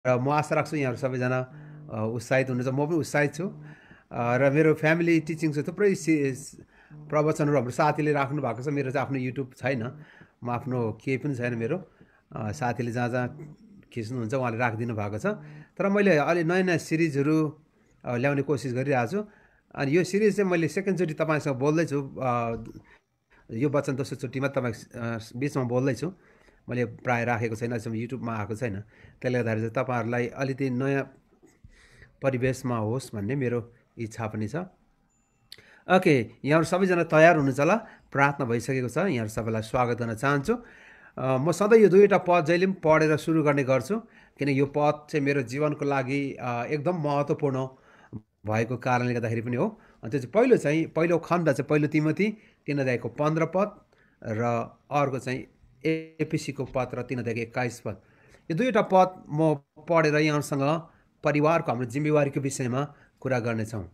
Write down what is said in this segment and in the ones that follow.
र म आशा राख्छु यहाँहरू सबैजना उत्साहित हुनुहुन्छ, म पनि उत्साहित छु। र मेरो फ्यामिली टिचिङ चाहिँ थुप्रै प्रवचनहरू हाम्रो साथीले राख्नु भएको छ। मेरो चाहिँ आफ्नो युट्युब छैन, म आफ्नो केही पनि छैन मेरो। साथीले जहाँ जहाँ खिच्नुहुन्छ उहाँले राखिदिनु भएको छ। तर मैले अलि नयाँ नयाँ सिरिजहरू ल्याउने कोसिस गरिरहेको छु। अनि यो सिरिज चाहिँ मैले सेकेन्डचोटि तपाईँसँग बोल्दैछु। यो वचन दोस्रोचोटिमा तपाईँ बिचमा बोल्दैछु। मैले प्रायः राखेको छैन, अहिलेसम्म युट्युबमा आएको छैन। त्यसले गर्दाखेरि चाहिँ तपाईँहरूलाई अलिकति नयाँ परिवेशमा होस् भन्ने मेरो इच्छा पनि छ। ओके, यहाँहरू सबैजना तयार हुनुहुन्छ होला? प्रार्थना भइसकेको छ। यहाँहरू सबैलाई स्वागत गर्न चाहन्छु। म सधैँ यो दुईवटा पद जहिले पनि पढेर सुरु गर्ने गर्छु, किन यो पद चाहिँ मेरो जीवनको लागि एकदम महत्त्वपूर्ण भएको कारणले गर्दाखेरि पनि हो। अनि त्यो चाहिँ पहिलो खण्ड चाहिँ पहिलो तिमोथी 3:15 र अर्को चाहिँ एफिसीको पत्र 3:21। यो दुईवटा पद म पढेर यहाँहरूसँग परिवारको हाम्रो जिम्मेवारीको विषयमा कुरा गर्नेछौँ।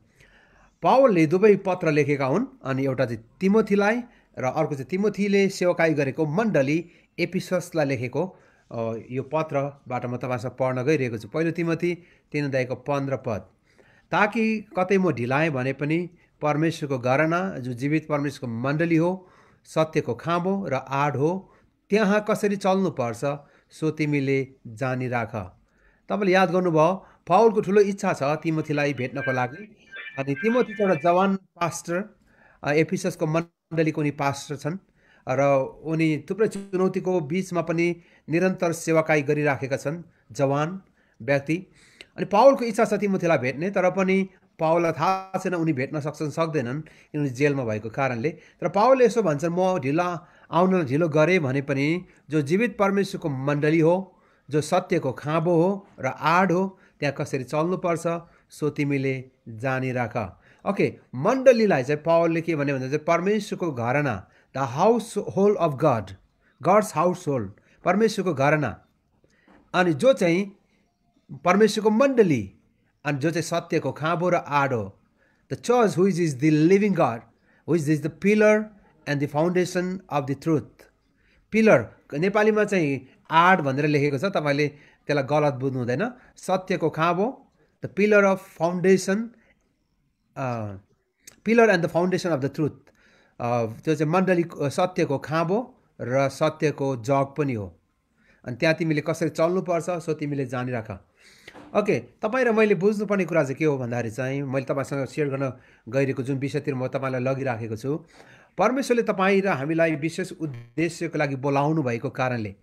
पावलले दुवै पत्र लेखेका हुन्। अनि एउटा चाहिँ तिमोथीलाई र अर्को चाहिँ तिमोथीले सेवकाई गरेको मण्डली एफिससलाई लेखेको यो पत्रबाट म तपाईँसँग पढ्न गइरहेको छु। पहिलो तिमोथी 3:15। ताकि कतै म ढिलाएँ भने पनि परमेश्वरको घराना जो जीवित परमेश्वरको मण्डली हो, सत्यको खाँबो र आड हो, त्यहाँ कसरी चल्नुपर्छ सो तिमीले जानिराख। तपाईँले याद गर्नुभयो, पावलको ठुलो इच्छा छ तिमोथीलाई भेट्नको लागि। अनि तिमोथी चाहिँ एउटा जवान पास्टर, एफिससको मण्डलीको उनी पास्टर छन् र उनी थुप्रै चुनौतीको बिचमा पनि निरन्तर सेवाकाई गरिराखेका छन्, जवान व्यक्ति। अनि पावलको इच्छा छ तिमोथीलाई भेट्ने, तर पनि पावललाई थाहा छैन उनी भेट्न सक्छन् सक्दैनन् किनभने जेलमा भएको कारणले। तर पावलले यसो भन्छन्, म आउनलाई ढिलो गरेँ भने पनि जो जीवित परमेश्वरको मण्डली हो, जो सत्यको खाँबो हो र आड हो, त्यहाँ कसरी चल्नुपर्छ सो तिमीले जानिराख। ओके, मण्डलीलाई चाहिँ पावलले के भन्यो भन्दा चाहिँ परमेश्वरको घराना, the household of God, God's household, परमेश्वरको घराना। अनि जो चाहिँ परमेश्वरको मण्डली, अनि जो चाहिँ सत्यको खाँबो र आड हो, the church who is the living God, who is the pillar and the foundation of the truth. Pillar नेपालीमा चाहिँ आड भनेर लेखेको छ, तपाईँले त्यसलाई गलत बुझ्नु हुँदैन। सत्यको खाँबो, the pillar of foundation, pillar and the foundation of the truth. त्यो चाहिँ मण्डली सत्यको खाँबो र सत्यको जग पनि हो। अनि त्यहाँ तिमीले कसरी चल्नुपर्छ सो तिमीले जानिराख। ओके, तपाईँ र मैले बुझ्नुपर्ने कुरा चाहिँ के हो भन्दाखेरि चाहिँ मैले तपाईँसँग सेयर गर्न गइरहेको जुन विषयतिर म तपाईँलाई लगिराखेको छु, परमेश्वरले तपाईँ र हामीलाई विशेष उद्देश्यको लागि बोलाउनु भएको कारणले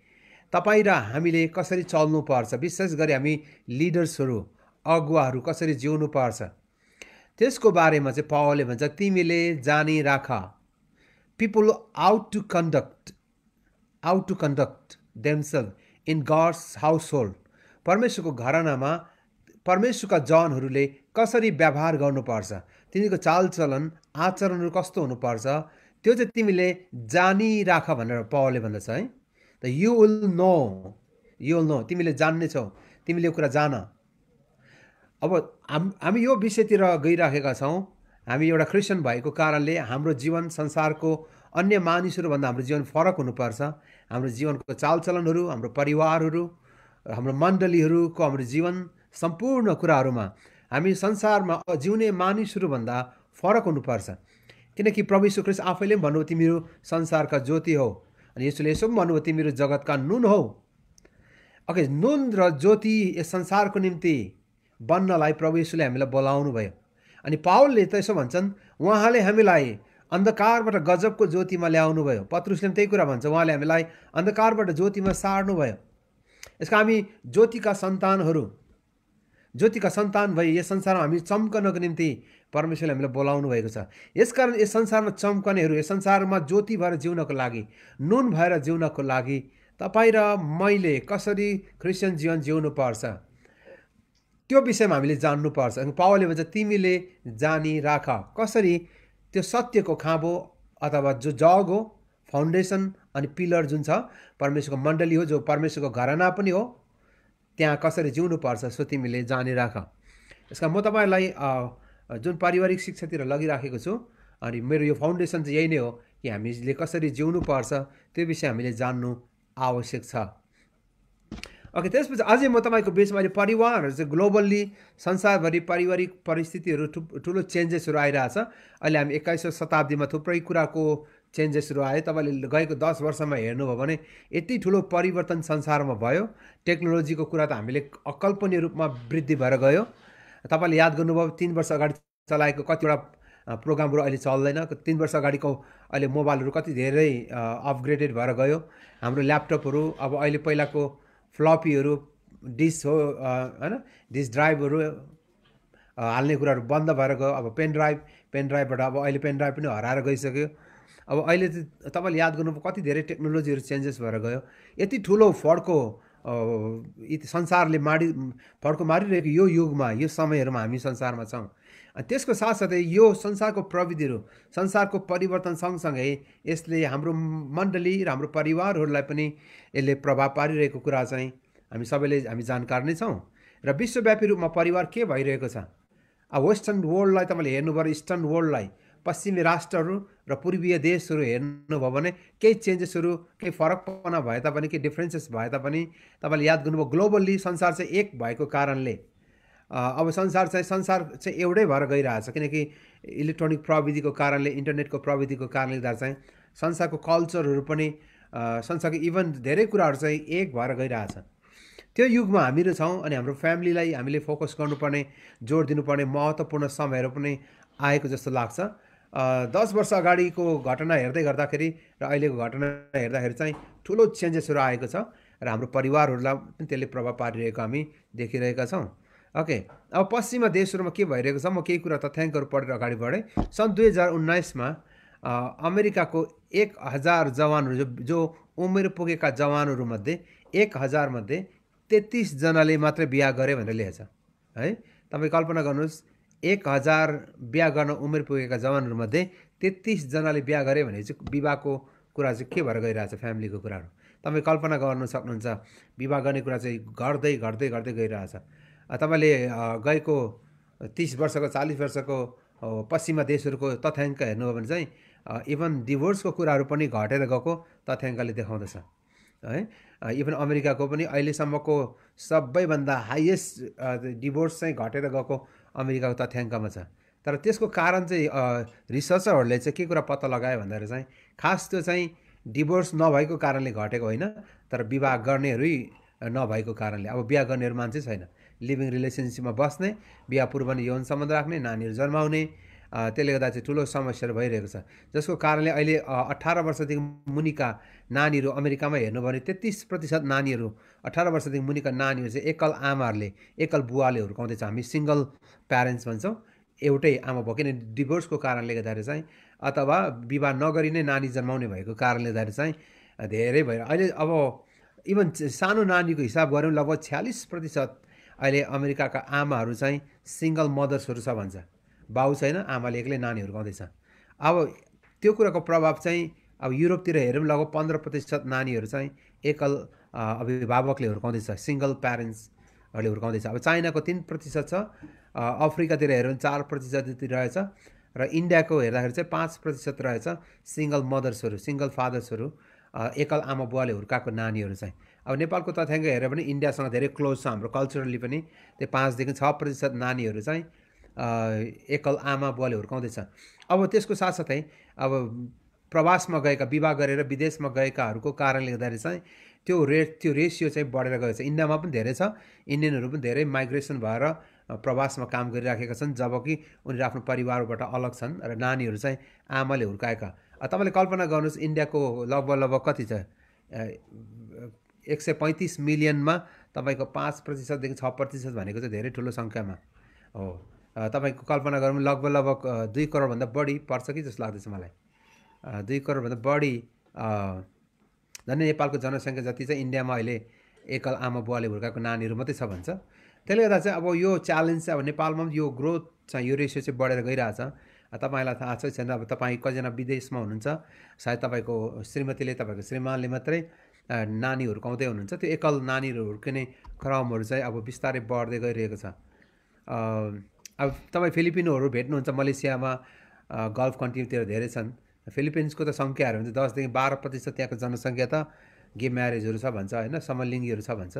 तपाईँ र हामीले कसरी चल्नुपर्छ, विशेष गरी हामी लिडर्सहरू, अगुवाहरू कसरी जिउनुपर्छ, त्यसको बारेमा चाहिँ पावलले भन्छ तिमीले जानिराख। People ought to conduct themselves in God's household. परमेश्वरको घरानामा परमेश्वरका जनहरूले कसरी व्यवहार गर्नुपर्छ, तिनीहरूको चालचलन आचरणहरू कस्तो हुनुपर्छ, त्यो चाहिँ तिमीले जानिराख भनेर पावलले भन्दछ है। द यु विल नो, तिमीले जान्नेछौ, तिमीले यो कुरा जान। अब हामी यो विषयतिर गइराखेका छौँ। हामी एउटा क्रिस्चियन भएको कारणले हाम्रो जीवन संसारको अन्य मानिसहरूभन्दा हाम्रो जीवन फरक हुनुपर्छ। हाम्रो जीवनको चालचलनहरू, हाम्रो परिवारहरू, हाम्रो मण्डलीहरूको, हाम्रो जीवन सम्पूर्ण कुराहरूमा हामी संसारमा जिउने मानिसहरूभन्दा फरक हुनुपर्छ। किनकि प्रभु यीशु ख्रीष्ट आफैले पनि भन्नुभयो तिमीहरू संसारका ज्योति हो, अनि यसोले यसो पनि भन्नुभयो तिमीहरू जगतका नुन हो। ओके, नुन र ज्योति यस संसारको निम्ति बन्नलाई प्रभु यीशुले हामीलाई बोलाउनु भयो। अनि पावलले त यसो भन्छन्, उहाँले हामीलाई अन्धकारबाट गजबको ज्योतिमा ल्याउनु भयो। पत्रुसले पनि त्यही कुरा भन्छ, उहाँले हामीलाई अन्धकारबाट ज्योतिमा सार्नु भयो। यसका हामी ज्योतिका सन्तान भई यस संसारमा हामी चम्कनको निम्ति परमेश्वरले हामीलाई बोलाउनु भएको छ। यसकारण यस संसारमा चम्कनेहरू, यस संसारमा ज्योति भएर जिउनको लागि, नुन भएर जिउनको लागि तपाईँ र मैले कसरी क्रिस्चियन जीवन जिउनु पर्छ त्यो विषयमा हामीले जान्नुपर्छ। अनि पावलले भन्छ तिमीले जानिराख कसरी त्यो सत्यको खाँबो अथवा जो जग हो, फाउन्डेसन अनि पिलर जुन छ परमेश्वरको मण्डली हो, जो परमेश्वरको घराना पनि हो, त्यहाँ कसरी जिउनुपर्छ सो तिमीले जानिराख। यसका म तपाईँलाई जुन पारिवारिक शिक्षातिर लगिराखेको छु, अनि मेरो यो फाउन्डेसन चाहिँ यही नै हो कि हामीले कसरी जिउनुपर्छ त्यो विषय हामीले जान्नु आवश्यक छ। ओके, त्यसपछि अझै म तपाईँको बिचमा अहिले परिवारहरू चाहिँ ग्लोबल्ली संसारभरि पारिवारिक परिस्थितिहरू ठुलो चेन्जेसहरू आइरहेछ। अहिले हामी 21औं शताब्दीमा थुप्रै कुराको चेन्जेसहरू आयो। तपाईँले गएको 10 वर्षमा हेर्नुभयो भने यति ठुलो परिवर्तन संसारमा भयो। टेक्नोलोजीको कुरा त हामीले अकल्पनीय रूपमा वृद्धि भएर गयो। तपाईँले याद गर्नुभयो 3 वर्ष अगाडि चलाएको कतिवटा प्रोग्रामहरू अहिले चल्दैन। 3 वर्ष अगाडिको अहिले मोबाइलहरू कति धेरै अपग्रेडेड भएर गयो। हाम्रो ल्यापटपहरू अब अहिले पहिलाको फ्लपीहरू, डिस्क हो होइन, डिस्क ड्राइभहरू हाल्ने कुराहरू बन्द भएर गयो। अब पेन ड्राइभबाट अब अहिले पेन ड्राइभ पनि हराएर गइसक्यो। अब अहिले चाहिँ तपाईँले याद गर्नुभयो कति धेरै टेक्नोलोजीहरू चेन्जेस भएर गयो। यति ठुलो फड्को संसारले फड्को मारिरहेको यो युगमा, यो समयहरूमा हामी संसारमा छौँ। अनि त्यसको साथसाथै यो संसारको प्रविधिहरू, संसारको परिवर्तन सँगसँगै यसले हाम्रो मण्डली र हाम्रो परिवारहरूलाई पनि यसले प्रभाव पारिरहेको कुरा चाहिँ हामी जानकार नै छौँ। र विश्वव्यापी रूपमा परिवार के भइरहेको छ। अब वेस्टर्न वर्ल्डलाई तपाईँले हेर्नुभयो, इस्टर्न वर्ल्डलाई, पश्चिमी राष्ट्रहरू र पूर्वीय देशहरू हेर्नुभयो भने केही चेन्जेसहरू, केही फरकपना भए तापनि, केही डिफ्रेन्सेस भए तापनि तपाईँले याद गर्नुभयो ग्लोबल्ली संसार चाहिँ एक भएको कारणले अब संसार चाहिँ एउटै भएर गइरहेछ। किनकि इलेक्ट्रोनिक प्रविधिको कारणले, इन्टरनेटको प्रविधिको कारणले गर्दा चाहिँ संसारको कल्चरहरू पनि, संसारको इभन धेरै कुराहरू चाहिँ एक भएर गइरहेछ। त्यो युगमा हामीहरू छौँ। अनि हाम्रो फ्यामिलीलाई हामीले फोकस गर्नुपर्ने, जोड दिनुपर्ने महत्त्वपूर्ण समयहरू पनि आएको जस्तो लाग्छ। 10 वर्ष अगाडिको घटना हेर्दै गर्दाखेरि र अहिलेको घटना हेर्दाखेरि चाहिँ ठुलो चेन्जेसहरू आएको छ र हाम्रो परिवारहरूलाई पनि त्यसले प्रभाव पारिरहेको हामी देखिरहेका छौँ। ओके, अब पश्चिमा देशहरूमा के भइरहेको छ, म केही कुरा तथ्याङ्कहरू पढेर अगाडि बढेँ। सन् 2019मा अमेरिकाको 1000 जवानहरू, जो उमेर पुगेका जवानहरूमध्ये 1000 मध्ये 33 जनाले मात्रै बिहा गरे भनेर लेखेछ है। तपाईँ कल्पना गर्नुहोस्, 1000 बिहा गर्न उमेर पुगेका जवानहरूमध्ये 33 जनाले बिहा गरे भने चाहिँ विवाहको कुरा चाहिँ के भएर गइरहेछ, फ्यामिलीको कुराहरू तपाईँ कल्पना गर्न सक्नुहुन्छ। विवाह गर्ने कुरा चाहिँ घट्दै घट्दै घट्दै गइरहेछ। तपाईँले गएको 30 वर्षको 40 वर्षको पश्चिमा देशहरूको तथ्याङ्क हेर्नुभयो भने चाहिँ इभन डिभोर्सको कुराहरू पनि घटेर गएको तथ्याङ्कले देखाउँदछ है। इभन अमेरिकाको पनि अहिलेसम्मको सबैभन्दा हाइएस्ट डिभोर्स चाहिँ घटेर गएको अमेरिकाको तथ्याङ्कमा छ। तर त्यसको कारण चाहिँ रिसर्चरहरूले चाहिँ के कुरा पत्ता लगायो भन्दाखेरि चाहिँ खास त्यो चाहिँ डिभोर्स नभएको कारणले घटेको होइन, तर विवाह गर्नेहरू नभएको कारणले। अब बिहा गर्नेहरू मान्छे छैन, लिभिङ रिलेसनसिपमा बस्ने, बिहा पूर्व नै यौन सम्बन्ध राख्ने, नानीहरू जन्माउने, त्यसले गर्दा चाहिँ ठुलो समस्याहरू भइरहेको छ। जसको कारणले अहिले 18 वर्षदेखि मुनिका नानीहरू अमेरिकामा हेर्नुभयो भने 33% नानीहरू, 18 वर्षदेखि मुनिका नानीहरू चाहिँ एकल आमाहरूले, एकल बुवाले हुर्काउँदैछ। हामी सिङ्गल प्यारेन्ट्स भन्छौँ, एउटै आमा भयो। किन डिभोर्सको कारणले गर्दाखेरि चाहिँ, अथवा विवाह नगरी नै नानी जन्माउने भएको कारणले गर्दाखेरि चाहिँ धेरै भएर अहिले अब इभन सानो नानीको हिसाब गऱ्यौँ लगभग 46% अहिले अमेरिकाका आमाहरू चाहिँ सिङ्गल मदर्सहरू छ भन्छ। बाउ छैन, आमाले एक्लै नानी हुर्काउँदैछ। अब त्यो कुराको प्रभाव चाहिँ अब युरोपतिर हेऱ्यौँ लगभग 15% नानीहरू चाहिँ एकल अभिभावकले हुर्काउँदैछ, सिङ्गल प्यारेन्ट्सहरूले हुर्काउँदैछ। अब चाइनाको 3% छ, अफ्रिकातिर हेऱ्यौँ 4% जति रहेछ, र इन्डियाको हेर्दाखेरि चाहिँ 5% रहेछ सिङ्गल मदर्सहरू, सिङ्गल फादर्सहरू, एकल आमा बुवाले हुर्काएको नानीहरू चाहिँ। अब नेपालको तथ्याङ्क हेऱ्यो भने इन्डियासँग धेरै क्लोज छ हाम्रो कल्चरली पनि। त्यो 5 देखि 6% नानीहरू चाहिँ एकल आमा बुवाले हुर्काउँदैछ। अब त्यसको साथसाथै अब प्रवासमा गएका, विवाह गरेर विदेशमा गएकाहरूको कारणले गर्दाखेरि चाहिँ त्यो रेसियो चाहिँ बढेर गएको छ। इन्डियामा पनि धेरै छ, इन्डियनहरू पनि धेरै माइग्रेसन भएर प्रवासमा काम गरिराखेका छन्, जबकि उनीहरू आफ्नो परिवारबाट अलग छन् र नानीहरू चाहिँ आमाले हुर्काएका। तपाईँले कल्पना गर्नुहोस्, इन्डियाको लगभग कति छ, 135 मिलियनमा तपाईँको 5% देखि 6% भनेको चाहिँ धेरै ठुलो सङ्ख्यामा हो। तपाईँको कल्पना गरौँ, लगभग 2 करोडभन्दा बढी पर्छ कि जस्तो लाग्दैछ मलाई। 2 करोडभन्दा बढी झन् नेपालको जनसङ्ख्या जति चाहिँ इन्डियामा अहिले एकल आमा बुवाले हुर्काएको नानीहरू मात्रै छ भन्छ। त्यसले गर्दा चाहिँ अब यो च्यालेन्ज चाहिँ अब नेपालमा पनि यो ग्रोथ चाहिँ, यो रेसियो चाहिँ बढेर गइरहेछ। तपाईँलाई थाहा छ छैन, अब तपाईँ कतिजना विदेशमा हुनुहुन्छ, सायद तपाईँको श्रीमतीले, तपाईँको श्रीमानले मात्रै नानी हुर्काउँदै हुनुहुन्छ। त्यो एकल नानीहरू हुर्किने क्रमहरू चाहिँ अब बिस्तारै बढ्दै गइरहेको छ। अब तपाईँ फिलिपिनोहरू भेट्नुहुन्छ, मलेसियामा, गल्फ कन्ट्रीतिर धेरै छन्। फिलिपिन्सको त सङ्ख्याहरू हुन्छ 10 देखि 12% त्यहाँको जनसङ्ख्या त गे म्यारेजहरू छ भन्छ होइन, समलिङ्गीहरू छ भन्छ।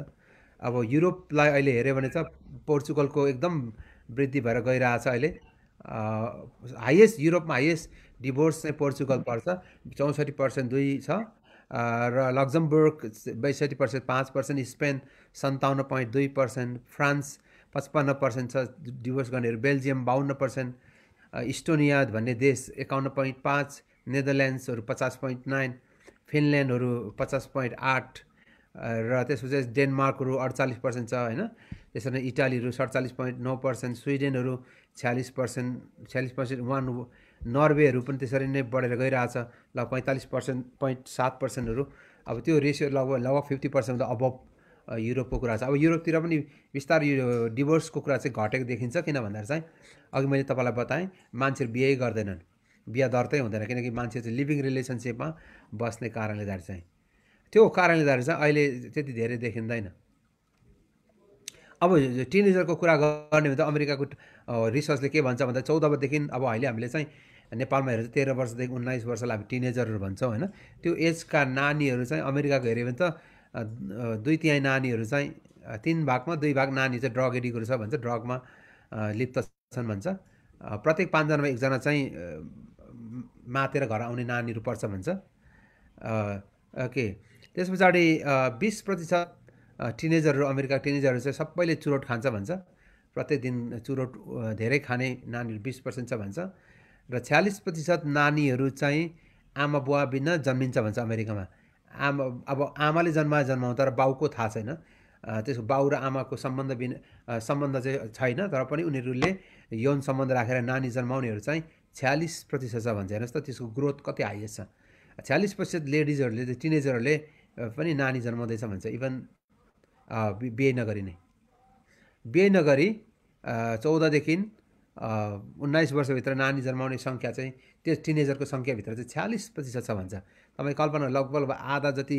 अब युरोपलाई अहिले हेऱ्यो भने चाहिँ पोर्चुगलको एकदम वृद्धि भएर गइरहेछ अहिले। हाइएस्ट युरोपमा हाइएस्ट डिभोर्स चाहिँ पोर्चुगल पर्छ, 64% 2 छ। र लक्जमबर्ग 62%, 5%, स्पेन 57.2%, फ्रान्स 55% छ डिभोर्स गर्नेहरू, बेल्जियम 52%, इस्टोनिया भन्ने देश 51.5, नेदरल्यान्ड्सहरू 50.9, फिनल्यान्डहरू 50.8, र त्यसपछि डेनमार्कहरू 48% छ होइन। त्यसरी नै इटालीहरू 47.9%, स्विडेनहरू 46%, नर्वेहरू पनि त्यसरी नै बढेर गइरहेछ ल 45.7%हरू। अब त्यो रेसियो लगभग 50%भन्दा अबभ युरोपको कुरा छ। अब युरोपतिर पनि बिस्तारै यो डिभोर्सको कुरा चाहिँ घटेको देखिन्छ। किन भन्दाखेरि चाहिँ अघि मैले तपाईँलाई बताएँ, मान्छेहरू बिहे गर्दैनन्, बिहा दर्तै हुँदैन, किनकि मान्छे चाहिँ लिभिङ रिलेसनसिपमा बस्ने कारणले गर्दा चाहिँ, त्यो कारणले गर्दा चाहिँ अहिले त्यति धेरै देखिँदैन। अब टिनेजरको कुरा गर्ने भने त अमेरिकाको रिसर्चले के भन्छ भन्दा 14 वर्षदेखि अब अहिले हामीले चाहिँ नेपालमा हेरेर 13 वर्षदेखि 19 वर्षलाई हामी टिनेजरहरू भन्छौँ होइन। त्यो एजका नानीहरू चाहिँ अमेरिकाको हेऱ्यो भने त 2/3 नानीहरू चाहिँ 3 भागमा 2 भाग नानी चाहिँ ड्रग एडिक्टहरू छ भन्छ, ड्रगमा लिप्त छन् भन्छ। प्रत्येक 5 जनामा 1 जना चाहिँ मातेर घर आउने नानीहरू पर्छ भन्छ। ओके, त्यस पछाडि 20% टिनेजरहरू, अमेरिका टिनेजरहरू चाहिँ सबैले चुरोट खान्छ भन्छ। प्रत्येक दिन चुरोट धेरै खाने नानीहरू 20% छ भन्छ। र 46% नानीहरू चाहिँ आमा बुवा बिना जन्मिन्छ भन्छ अमेरिकामा। अब आमाले जन्माउँ तर बाउको थाहा छैन, त्यसको बाउ र आमाको सम्बन्ध चाहिँ छैन, तर पनि उनीहरूले यौन सम्बन्ध राखेर नानी जन्माउनेहरू चाहिँ 46% छ भन्छ। हेर्नुहोस् त त्यसको ग्रोथ कति हाइएस्ट छ। 46% लेडिजहरूले, टिनेजरहरूले पनि नानी जन्माउँदैछ भन्छ, इभन बिहे नगरी नै। बिहे नगरी 14देखि 19 वर्षभित्र नानी जन्माउने सङ्ख्या चाहिँ त्यो टिनेजरको सङ्ख्याभित्र चाहिँ 46% छ भन्छ। तपाईँ कल्पना, लगभग आधा जति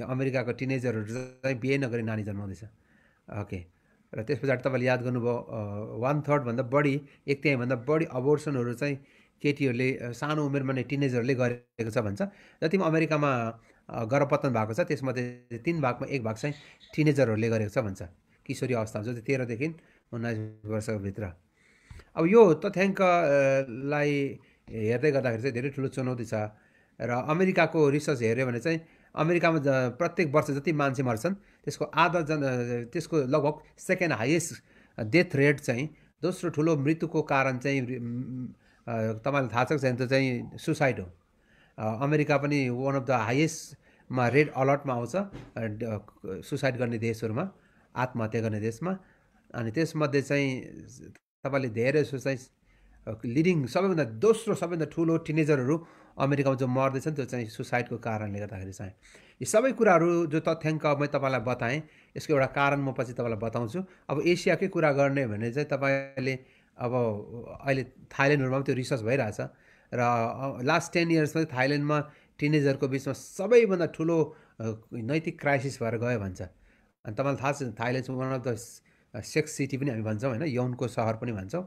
अमेरिकाको टिनेजरहरू चाहिँ बिहे नगरी नानी जन्माउँदैछ। ओके, र त्यस पछाडि तपाईँले याद गर्नुभयो 1/3 भन्दा बढी, 1/3 भन्दा बढी अबोर्सनहरू चाहिँ केटीहरूले सानो उमेरमा नै टिनेजरले गरेको छ भन्छ। जतिमा अमेरिकामा गर्भपतन भएको छ त्यसमध्ये 3 भागमा 1 भाग चाहिँ टिनेजरहरूले गरेको छ भन्छ, किशोरी अवस्थामा, जो 13देखि 19 वर्षभित्र। अब यो तथ्याङ्कलाई हेर्दै गर्दाखेरि चाहिँ धेरै ठुलो चुनौती छ। र अमेरिकाको रिसर्च हेऱ्यो भने चाहिँ अमेरिकामा प्रत्येक वर्ष जति मान्छे मर्छन् त्यसको त्यसको लगभग सेकेन्ड हाइएस्ट डेथ रेट चाहिँ, दोस्रो ठुलो मृत्युको कारण चाहिँ तपाईँलाई थाहा छ कि छैन, त्यो चाहिँ सुसाइड हो। अमेरिका पनि वान अफ द हाइएस्टमा रेड अलर्टमा आउँछ सुसाइड गर्ने देशहरूमा, आत्महत्या गर्ने देशमा। अनि त्यसमध्ये चाहिँ तपाईँले धेरै जस्तो चाहिँ लिडिङ सबैभन्दा दोस्रो सबैभन्दा ठुलो टिनेजरहरू अमेरिकामा जो मर्दैछन् त्यो चाहिँ सुसाइडको कारणले गर्दाखेरि चाहिँ। यी सबै कुराहरू जो तथ्याङ्क मैले तपाईँलाई बताएँ, यसको एउटा कारण म पछि तपाईँलाई बताउँछु। अब एसियाकै कुरा गर्ने भने चाहिँ तपाईँले अब अहिले थाइल्यान्डहरूमा पनि त्यो रिसर्च भइरहेछ, र लास्ट 10 इयर्समा चाहिँ थाइल्यान्डमा टिनेजरको बिचमा सबैभन्दा ठुलो नैतिक क्राइसिस भएर गयो भन्छ। अनि तपाईँलाई थाहा छ थाइल्यान्ड चाहिँ one of the sex city पनि हामी भन्छौँ होइन, यौनको सहर पनि भन्छौँ।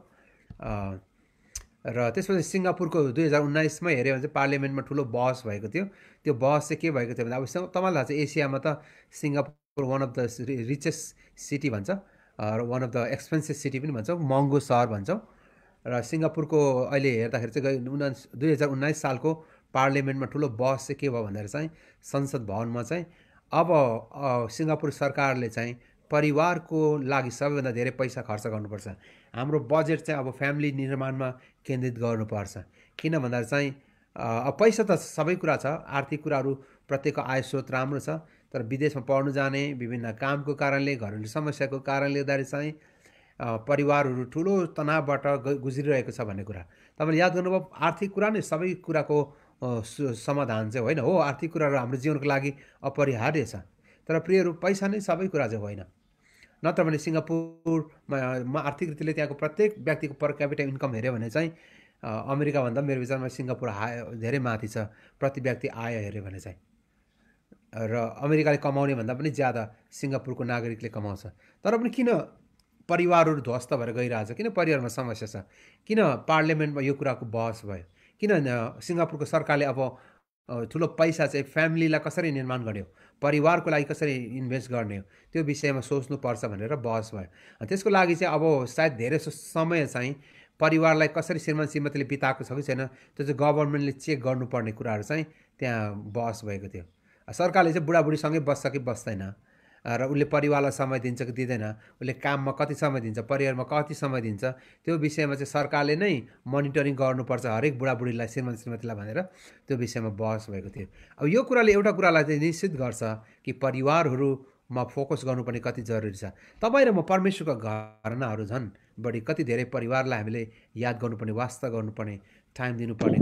र त्यसपछि सिङ्गापुरको 2019मा हेऱ्यो भने चाहिँ पार्लियामेन्टमा ठुलो बहस भएको थियो। त्यो बहस चाहिँ के भएको थियो भने, अब तपाईँलाई थाहा छ एसियामा त Singapore one of the richest city भन्छ, र one of the expensive city पनि भन्छौँ, महँगो सहर भन्छौँ। र सिङ्गापुरको अहिले हेर्दाखेरि चाहिँ 2019 सालको पार्लियामेन्टमा ठुलो बहस चाहिँ के भयो भन्दाखेरि चाहिँ संसद भवनमा चाहिँ अब सिङ्गापुर सरकारले चाहिँ परिवारको लागि सबैभन्दा धेरै पैसा खर्च गर्नुपर्छ, हाम्रो बजेट चाहिँ अब फ्यामिली निर्माणमा केन्द्रित गर्नुपर्छ। किन भन्दा चाहिँ अब पैसा त सबै कुरा छ, आर्थिक कुराहरू प्रत्येकको आय स्रोत राम्रो छ, तर विदेशमा पढ्नु जाने, विभिन्न कामको कारणले, घरेलु समस्याको कारणले गर्दाखेरि चाहिँ परिवारहरू ठुलो तनावबाट गुज्रिरहेको छ भन्ने कुरा तपाईँले याद गर्नुभयो। आर्थिक कुरा नै सबै कुराको समाधान चाहिँ होइन हो, आर्थिक कुराहरू हाम्रो जीवनको लागि अपरिहार्य छ, तर प्रियहरू पैसा नै सबै कुरा चाहिँ होइन। नत्र भने सिङ्गापुरमा आर्थिक रीतिले त्यहाँको प्रत्येक व्यक्तिको पर क्यापिटल इन्कम हेऱ्यो भने चाहिँ अमेरिकाभन्दा मेरो विचारमा सिङ्गापुर धेरै माथि छ प्रति व्यक्ति आय हेऱ्यो भने चाहिँ। र अमेरिकाले कमाउने भन्दा पनि ज्यादा सिङ्गापुरको नागरिकले कमाउँछ। तर पनि किन परिवारहरू ध्वस्त भएर गइरहेछ, किन परिवारमा समस्या छ, किन पार्लियामेन्टमा यो कुराको बहस भयो, किन सिङ्गापुरको सरकारले अब ठुलो पैसा चाहिँ फ्यामिलीलाई कसरी निर्माण गर्ने हो, परिवारको लागि कसरी इन्भेस्ट गर्ने हो, त्यो विषयमा सोच्नुपर्छ भनेर बहस भयो। त्यसको लागि चाहिँ अब सायद धेरै समय चाहिँ परिवारलाई कसरी श्रीमतीले बिताएको छ कि छैन त्यो चाहिँ गभर्मेन्टले चेक गर्नुपर्ने कुराहरू चाहिँ त्यहाँ बहस भएको थियो। सरकारले चाहिँ बुढाबुढीसँगै बस्छ कि बस्दैन, र उसले परिवारलाई समय दिन्छ कि दिँदैन, उसले काममा कति समय दिन्छ, परिवारमा कति समय दिन्छ, त्यो विषयमा चाहिँ सरकारले नै मोनिटरिङ गर्नुपर्छ हरेक बुढाबुढीलाई, श्रीमतीलाई भनेर त्यो विषयमा बहस भएको थियो। अब यो कुराले एउटा कुरालाई चाहिँ निश्चित गर्छ कि परिवारहरूमा फोकस गर्नुपर्ने कति जरुरी छ। तपाईँ र म परमेश्वरको घरनाहरू झन् बढी कति धेरै परिवारलाई हामीले याद गर्नुपर्ने, वास्ता गर्नुपर्ने, टाइम दिनुपर्ने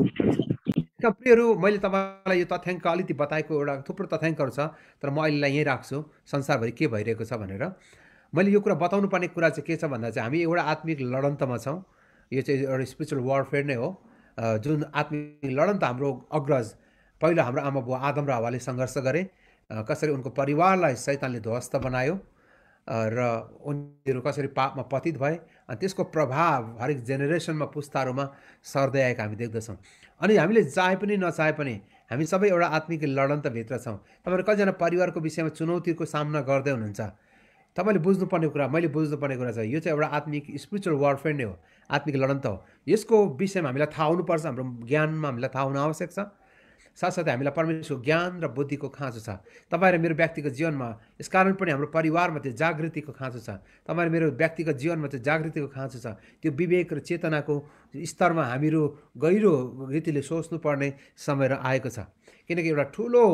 प्रियहरू। मैले तपाईँलाई यो तथ्याङ्क अलिकति बताएको एउटा थुप्रो तथ्याङ्कहरू छ, तर म अहिलेलाई यहीँ राख्छु संसारभरि के भइरहेको छ भनेर। मैले यो कुरा बताउनु पर्ने कुरा चाहिँ के छ भन्दा चाहिँ हामी एउटा आत्मिक लडन्तमा छौँ। यो चाहिँ एउटा स्पिरिचुअल वारफेयर नै हो। जुन आत्मिक लडन्त हाम्रो अग्रज पहिलो हाम्रो आमा बुवा आदम र हव्वाले सङ्घर्ष गरे, कसरी उनको परिवारलाई शैतानले ध्वस्त बनायो र उनीहरू कसरी पापमा पतित भए, अनि त्यसको प्रभाव हरेक जेनेरेसनमा पुस्ताहरूमा सर्दै आएको हामी देख्दछौँ। अनि हामीले चाहे पनि नचाहे पनि हामी सबै एउटा आत्मिक लडन्तभित्र छौँ। तपाईँहरू कतिजना परिवारको विषयमा चुनौतीको सामना गर्दै हुनुहुन्छ। तपाईँले बुझ्नुपर्ने कुरा, मैले बुझ्नुपर्ने कुरा छ, यो चाहिँ एउटा आत्मिक स्पिरिचुअल वारफेयर नै हो, आत्मिक लडन्त हो। यसको विषयमा हामीलाई थाहा हुनुपर्छ, हाम्रो ज्ञानमा हामीलाई थाहा हुन आवश्यक छ। साथसाथै हामीलाई परमेश्वरको ज्ञान र बुद्धिको खाँचो छ। तपाईँ र मेरो व्यक्तिगत जीवनमा यसकारण पनि हाम्रो परिवारमा त्यो जागृतिको खाँचो छ। तपाईँ र मेरो व्यक्तिगत जीवनमा त्यो जागृतिको खाँचो छ। त्यो विवेक र चेतनाको स्तरमा हामीहरू गहिरो रीतिले सोच्नुपर्ने समय आएको छ। किनकि एउटा ठुलो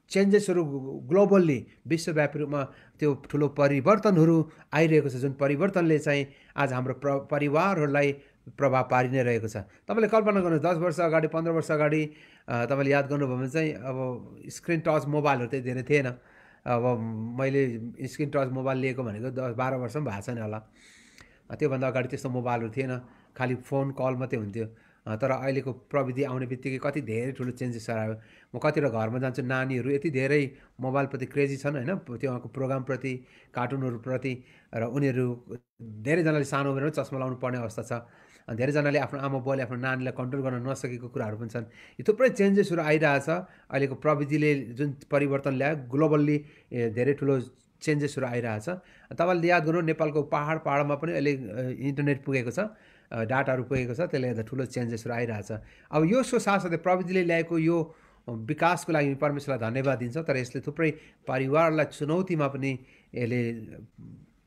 चेन्जेसहरू ग्लोबल्ली विश्वव्यापी रूपमा त्यो ठुलो परिवर्तनहरू आइरहेको छ, जुन परिवर्तनले चाहिँ आज हाम्रो परिवारहरूलाई प्रभाव पारि नै रहेको छ। तपाईँले कल्पना गर्नु 10 वर्ष अगाडि 15 वर्ष अगाडि तपाईँले याद गर्नुभयो भने चाहिँ अब स्क्रिन टच मोबाइलहरू त्यही धेरै थिएन। अब मैले स्क्रिन टच मोबाइल लिएको भनेको 10-12 वर्ष पनि भएको छैन होला। त्योभन्दा अगाडि त्यस्तो मोबाइलहरू थिएन, खालि फोन कल मात्रै हुन्थ्यो। तर अहिलेको प्रविधि आउने बित्तिकै कति धेरै ठुलो चेन्जेसहरू आयो। म कतिवटा घरमा जान्छु, नानीहरू यति धेरै मोबाइलप्रति क्रेजी छन् होइन, त्यो प्रोग्रामप्रति, कार्टुनहरूप्रति, र उनीहरू धेरैजनाले सानो उमेरमा चस्मा लाउनु पर्ने अवस्था छ। धेरैजनाले आफ्नो आमा बुवाले आफ्नो नानीलाई कन्ट्रोल गर्न नसकेको कुराहरू पनि छन्। यो थुप्रै चेन्जेसहरू आइरहेछ। अहिलेको प्रविधिले जुन परिवर्तन ल्यायो, ग्लोबल्ली धेरै ठुलो चेन्जेसहरू आइरहेछ। तपाईँले याद गर्नु, नेपालको पाहाडमा पनि अहिले इन्टरनेट पुगेको छ, डाटाहरू पुगेको छ, त्यसले गर्दा ठुलो चेन्जेसहरू आइरहेछ। अब यो साथसाथै प्रविधिले ल्याएको यो विकासको लागि परमेश्वरलाई धन्यवाद दिन्छ। तर यसले थुप्रै परिवारलाई चुनौतीमा पनि यसले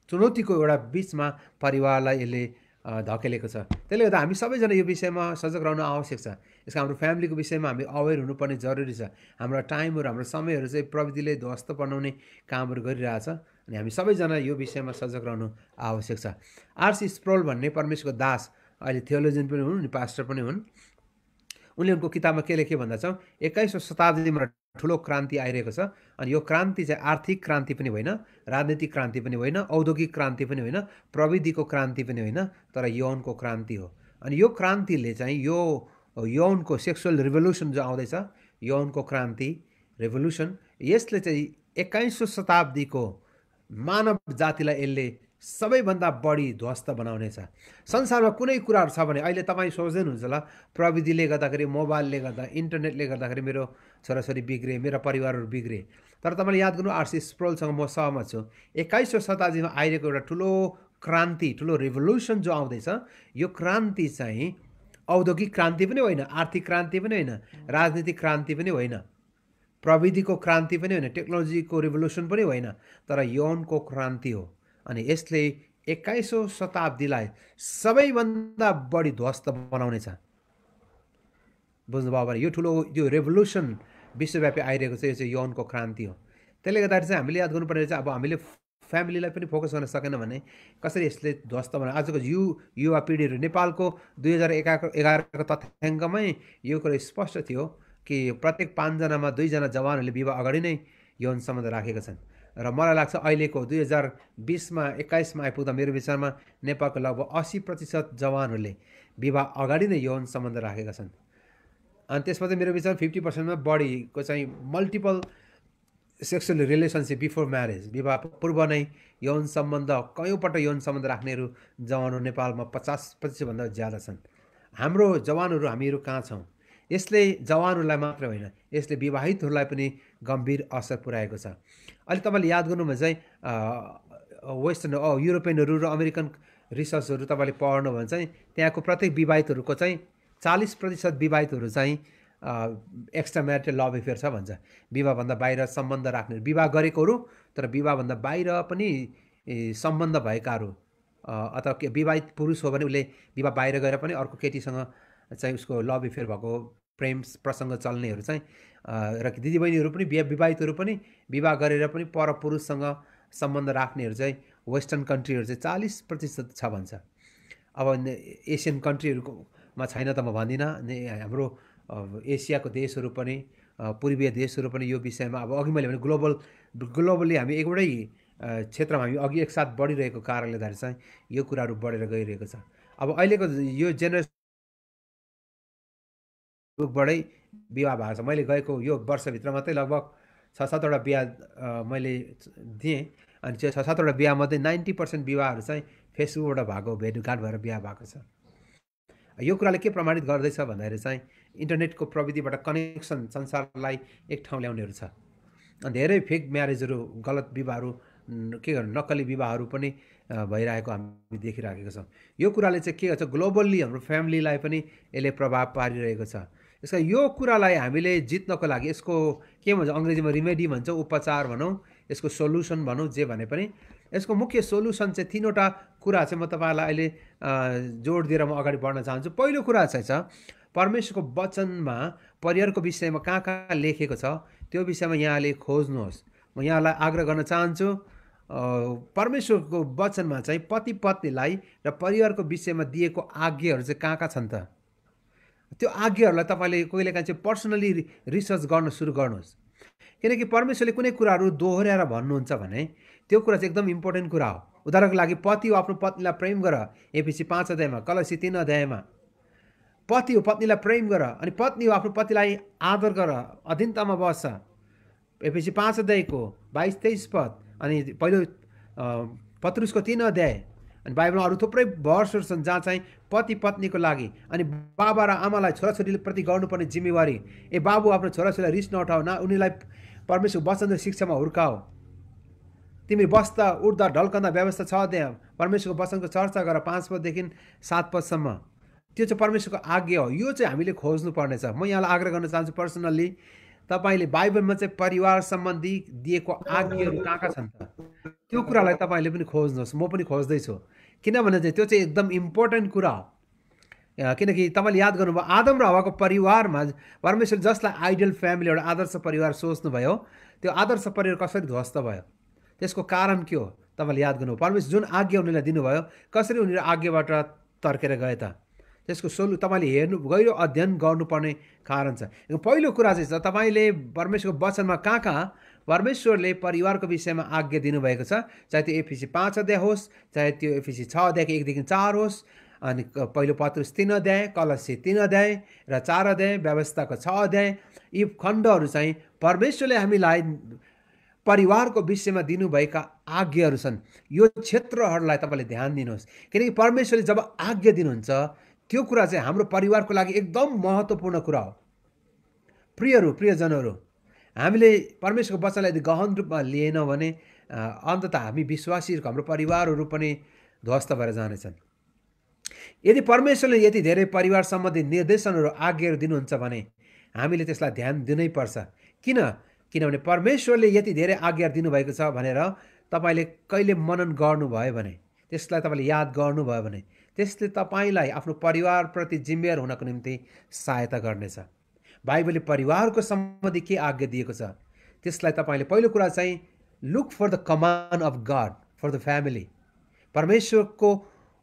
चुनौतीको एउटा बिचमा परिवारलाई यसले धकेलेको छ। त्यसले गर्दा हामी सबैजना यो विषयमा सजग रहनु आवश्यक छ। यसको हाम्रो फ्यामिलीको विषयमा हामी अवेर हुनुपर्ने जरुरी छ। हाम्रो टाइमहरू, हाम्रो समयहरू चाहिँ प्रविधिले ध्वस्त बनाउने कामहरू गरिरहेछ, अनि हामी सबैजना यो विषयमा सजग रहनु आवश्यक छ। आर.सी. स्प्रोल भन्ने परमेश्वरको दास, अहिले थियोलोजियन पनि हुन्, पास्टर पनि हुन्। उनले उनको किताबमा के लेखे भन्दा चाहिँ 21औं शताब्दीमा ठुलो क्रान्ति आइरहेको छ। अनि यो क्रान्ति चाहिँ आर्थिक क्रान्ति पनि होइन, राजनीतिक क्रान्ति पनि होइन, औद्योगिक क्रान्ति पनि होइन, प्रविधिको क्रान्ति पनि होइन, तर यौनको क्रान्ति हो। अनि यो क्रान्तिले चाहिँ यो यौनको सेक्सुअल रिभोल्युसन जो आउँदैछ, यौनको क्रान्ति रेभोल्युसन, यसले चाहिँ 21औं शताब्दीको मानव जातिलाई यसले सबैभन्दा बढी ध्वस्त बनाउनेछ। संसारमा कुनै कुराहरू छ भने अहिले तपाईँ सोच्दै हुनुहुन्छ होला, प्रविधिले गर्दाखेरि, मोबाइलले गर्दा, इन्टरनेटले गर्दाखेरि मेरो छोराछोरी बिग्रे, मेरा परिवारहरू बिग्रे। तर तपाईँले याद गर्नु, आर.सी. स्प्रोलसँग म सहमत छु। 21औं शताब्दीमा आइरहेको एउटा ठुलो क्रान्ति, ठुलो रेभोल्युसन जो आउँदैछ, यो क्रान्ति चाहिँ औद्योगिक क्रान्ति पनि होइन, आर्थिक क्रान्ति पनि होइन, राजनीतिक क्रान्ति पनि होइन, प्रविधिको क्रान्ति पनि होइन, टेक्नोलोजीको रिभोल्युसन पनि होइन, तर यौनको क्रान्ति हो। अनि यसले 21औं शताब्दीलाई सबैभन्दा बढी ध्वस्त बनाउनेछ। बुझ्नुभयो भने यो ठुलो यो रेभोल्युसन विश्वव्यापी आइरहेको छ, यो चाहिँ यौनको क्रान्ति हो। त्यसले गर्दाखेरि चाहिँ हामीले याद गर्नुपर्ने चाहिँ अब हामीले फ्यामिलीलाई पनि फोकस गर्न सकेन भने कसरी यसले ध्वस्त बनायो। आजको युवा पिँढीहरू, नेपालको 2011को तथ्याङ्कमै यो कुरा स्पष्ट थियो कि प्रत्येक 5 जनामा 2 जना जवानहरूले विवाह अगाडि नै यौन सम्बन्ध राखेका छन्। र मलाई लाग्छ अहिलेको 2020मा 21मा आइपुग्दा मेरो विचारमा नेपालको लगभग 80% जवानहरूले विवाह अगाडि नै यौन सम्बन्ध राखेका छन्। अनि त्यसमा चाहिँ मेरो विचारमा 50%मा बढीको चाहिँ multiple sexual relationship before marriage, विवाह पूर्व नै यौन सम्बन्ध, कयौँपल्ट यौन सम्बन्ध राख्नेहरू जवानहरू नेपालमा 50-25% भन्दा ज्यादा छन्। हाम्रो जवानहरू हामीहरू कहाँ छौँ? यसले जवानहरूलाई मात्र होइन, यसले विवाहितहरूलाई पनि गम्भीर असर पुर्याएको छ। अहिले तपाईँले याद गर्नुभयो चाहिँ वेस्टर्न युरोपियनहरू र अमेरिकन रिसर्चहरू तपाईँले पढ्नु भने चाहिँ त्यहाँको प्रत्येक विवाहितहरूको चाहिँ 40% विवाहितहरू चाहिँ एक्स्ट्रा म्यारिटल लभ एफेयर छ भन्छ। विवाहभन्दा बाहिर सम्बन्ध राख्ने, विवाह गरेकोहरू तर विवाहभन्दा बाहिर पनि सम्बन्ध भएकाहरू, अथवा विवाहित पुरुष हो भने उसले विवाह बाहिर गएर पनि अर्को केटीसँग चाहिँ उसको लभ एफेयर भएको प्रेम प्रसङ्ग चल्नेहरू चाहिँ र दिदीबहिनीहरू पनि विवाहितहरू पनि विवाह गरेर पनि पर पुरुषसँग सम्बन्ध राख्नेहरू चाहिँ वेस्टर्न कन्ट्रीहरू चाहिँ 40% छ भन्छ। अब एसियन कन्ट्रीहरूमा छैन त म भन्दिनँ, हाम्रो एसियाको देशहरू पनि पूर्वीय देशहरू पनि यो विषयमा अब अघि मैले भने ग्लोबल्ली हामी एकबाटै क्षेत्रमा हामी अघि एकसाथ बढिरहेको कारणले गर्दा चाहिँ यो कुराहरू बढेर गइरहेको छ। अब अहिलेको यो जेनेरेसनबाटै विवाह भएको छ। मैले गएको यो वर्षभित्र मात्रै लगभग 6-7वटा बिहा मैले दिएँ, अनि त्यो 6-7वटा बिहामध्ये 90% विवाहहरू चाहिँ फेसबुकबाट भएको भेटघाट भएर बिहा भएको छ। यो कुराले के प्रमाणित गर्दैछ भन्दाखेरि चाहिँ इन्टरनेटको प्रविधिबाट कनेक्सन संसारलाई एक ठाउँ ल्याउनेहरू छ। अनि धेरै फेक म्यारेजहरू, गलत विवाहहरू, के गर्नु नक्कली विवाहहरू पनि भइरहेको हामी देखिराखेको छौँ। यो कुराले चाहिँ के गर्छ, ग्लोबल्ली हाम्रो फ्यामिलीलाई पनि यसले प्रभाव पारिरहेको छ। यसका यो कुरालाई हामीले जित्नको लागि यसको के भन्छ, अङ्ग्रेजीमा रिमेडी भन्छ, उपचार भनौँ, यसको सोल्युसन भनौँ, जे भने पनि यसको मुख्य सोल्युसन चाहिँ 3वटा कुरा चाहिँ म तपाईँहरूलाई अहिले जोड दिएर म अगाडि बढ्न चाहन्छु। पहिलो कुरा चाहिँ छ परमेश्वरको वचनमा परिवारको विषयमा कहाँ कहाँ लेखेको छ त्यो विषयमा यहाँले खोज्नुहोस्। म यहाँलाई आग्रह गर्न चाहन्छु, परमेश्वरको वचनमा चाहिँ पति पत्नीलाई र परिवारको विषयमा दिएको आज्ञाहरू चाहिँ कहाँ कहाँ छन् त, त्यो आज्ञाहरूलाई तपाईँले कहिलेकाहीँ चाहिँ पर्सनली रिसर्च गर्न सुरु गर्नुहोस्। किनकि परमेश्वरले कुनै कुराहरू दोहोऱ्याएर भन्नुहुन्छ भने त्यो कुरा चाहिँ एकदम इम्पोर्टेन्ट कुरा हो। उदाहरणको लागि पति हो आफ्नो पत्नीलाई प्रेम गर, एफिसी 5 अध्यायमा, कलसी 3 अध्यायमा पति हो पत्नीलाई प्रेम गर, अनि पत्नी हो आफ्नो पतिलाई आदर गर, अधीनतामा बस्छ, एफिसी 5 अध्यायको 22-23 पद, अनि पहिलो पत्रुसको 3 अध्याय, अनि बाइबलमा अरू थुप्रै भर्सहरू छन् जहाँ चाहिँ पति पत्नीको लागि, अनि बाबा र आमालाई छोराछोरीले प्रति गर्नुपर्ने जिम्मेवारी, बाबु आफ्नो छोराछोरीलाई रिस नउठाऊ, न उनीलाई परमेश्वर वचन र शिक्षामा हुर्काऊ, तिमी बस्दा उठ्दा ढल्कँदा व्यवस्था 6 अध्याय परमेश्वरको वचनको चर्चा गर 5 पददेखि 7 पदसम्म, त्यो चाहिँ परमेश्वरको आज्ञा हो। यो चाहिँ हामीले खोज्नु पर्नेछ। म यहाँलाई आग्रह गर्न चाहन्छु पर्सनल्ली, तपाईँले बाइबलमा चाहिँ परिवार सम्बन्धी दिएको आज्ञाहरू कहाँ कहाँ छन् त त्यो कुरालाई तपाईँले पनि खोज्नुहोस्, म पनि खोज्दैछु। किनभने चाहिँ त्यो चाहिँ एकदम इम्पोर्टेन्ट कुरा हो। किनकि तपाईँले याद गर्नुभयो आदम र हवाको परिवारमा परमेश्वर जसलाई आइडियल फ्यामिली, एउटा आदर्श परिवार सोच्नुभयो, त्यो आदर्श परिवार कसरी ध्वस्त भयो, त्यसको कारण के हो तपाईँले याद गर्नुभयो। परमेश्वर जुन आज्ञा उनीहरूलाई दिनुभयो, कसरी उनीहरू आज्ञाबाट तर्केर गए त, त्यसको तपाईँले हेर्नु गहिरो अध्ययन गर्नुपर्ने कारण छ। पहिलो कुरा चाहिँ छ तपाईँले परमेश्वरको वचनमा कहाँ कहाँ परमेश्वरले परिवारको विषयमा आज्ञा दिनुभएको छ, चाहे त्यो एफिसी 5 अध्याय होस्, चाहे त्यो एफिसी 6 अध्यायको 1देखि 4 होस्, अनि पहिलो पत्रुस 3 अध्याय, कलसी 3 अध्याय र 4 अध्याय, व्यवस्थाको 6 अध्याय, यी खण्डहरू चाहिँ परमेश्वरले हामीलाई परिवारको विषयमा दिनुभएका आज्ञाहरू छन्। यो क्षेत्रहरूलाई तपाईँले ध्यान दिनुहोस्, किनकि परमेश्वरले जब आज्ञा दिनुहुन्छ त्यो कुरा चाहिँ हाम्रो परिवारको लागि एकदम महत्त्वपूर्ण कुरा हो। प्रियजनहरू, हामीले परमेश्वरको वचनलाई यदि गहन रूपमा लिएनौँ भने अन्ततः हामी विश्वासीहरूको हाम्रो परिवारहरू पनि ध्वस्त भएर जानेछन्। यदि परमेश्वरले यति धेरै परिवार सम्बन्धी निर्देशनहरू आज्ञाहरू दिनुहुन्छ भने हामीले त्यसलाई ध्यान दिनैपर्छ। किनभने परमेश्वरले यति धेरै आज्ञा दिनुभएको छ भनेर तपाईँले कहिले मनन गर्नुभयो भने, त्यसलाई तपाईँले याद गर्नुभयो भने त्यसले तपाईँलाई आफ्नो परिवारप्रति जिम्मेवार हुनको निम्ति सहायता गर्नेछ। बाइबलले परिवारको सम्बन्धी के आज्ञा दिएको छ त्यसलाई तपाईँले पहिलो कुरा चाहिँ look for the command of God for the family. परमेश्वरको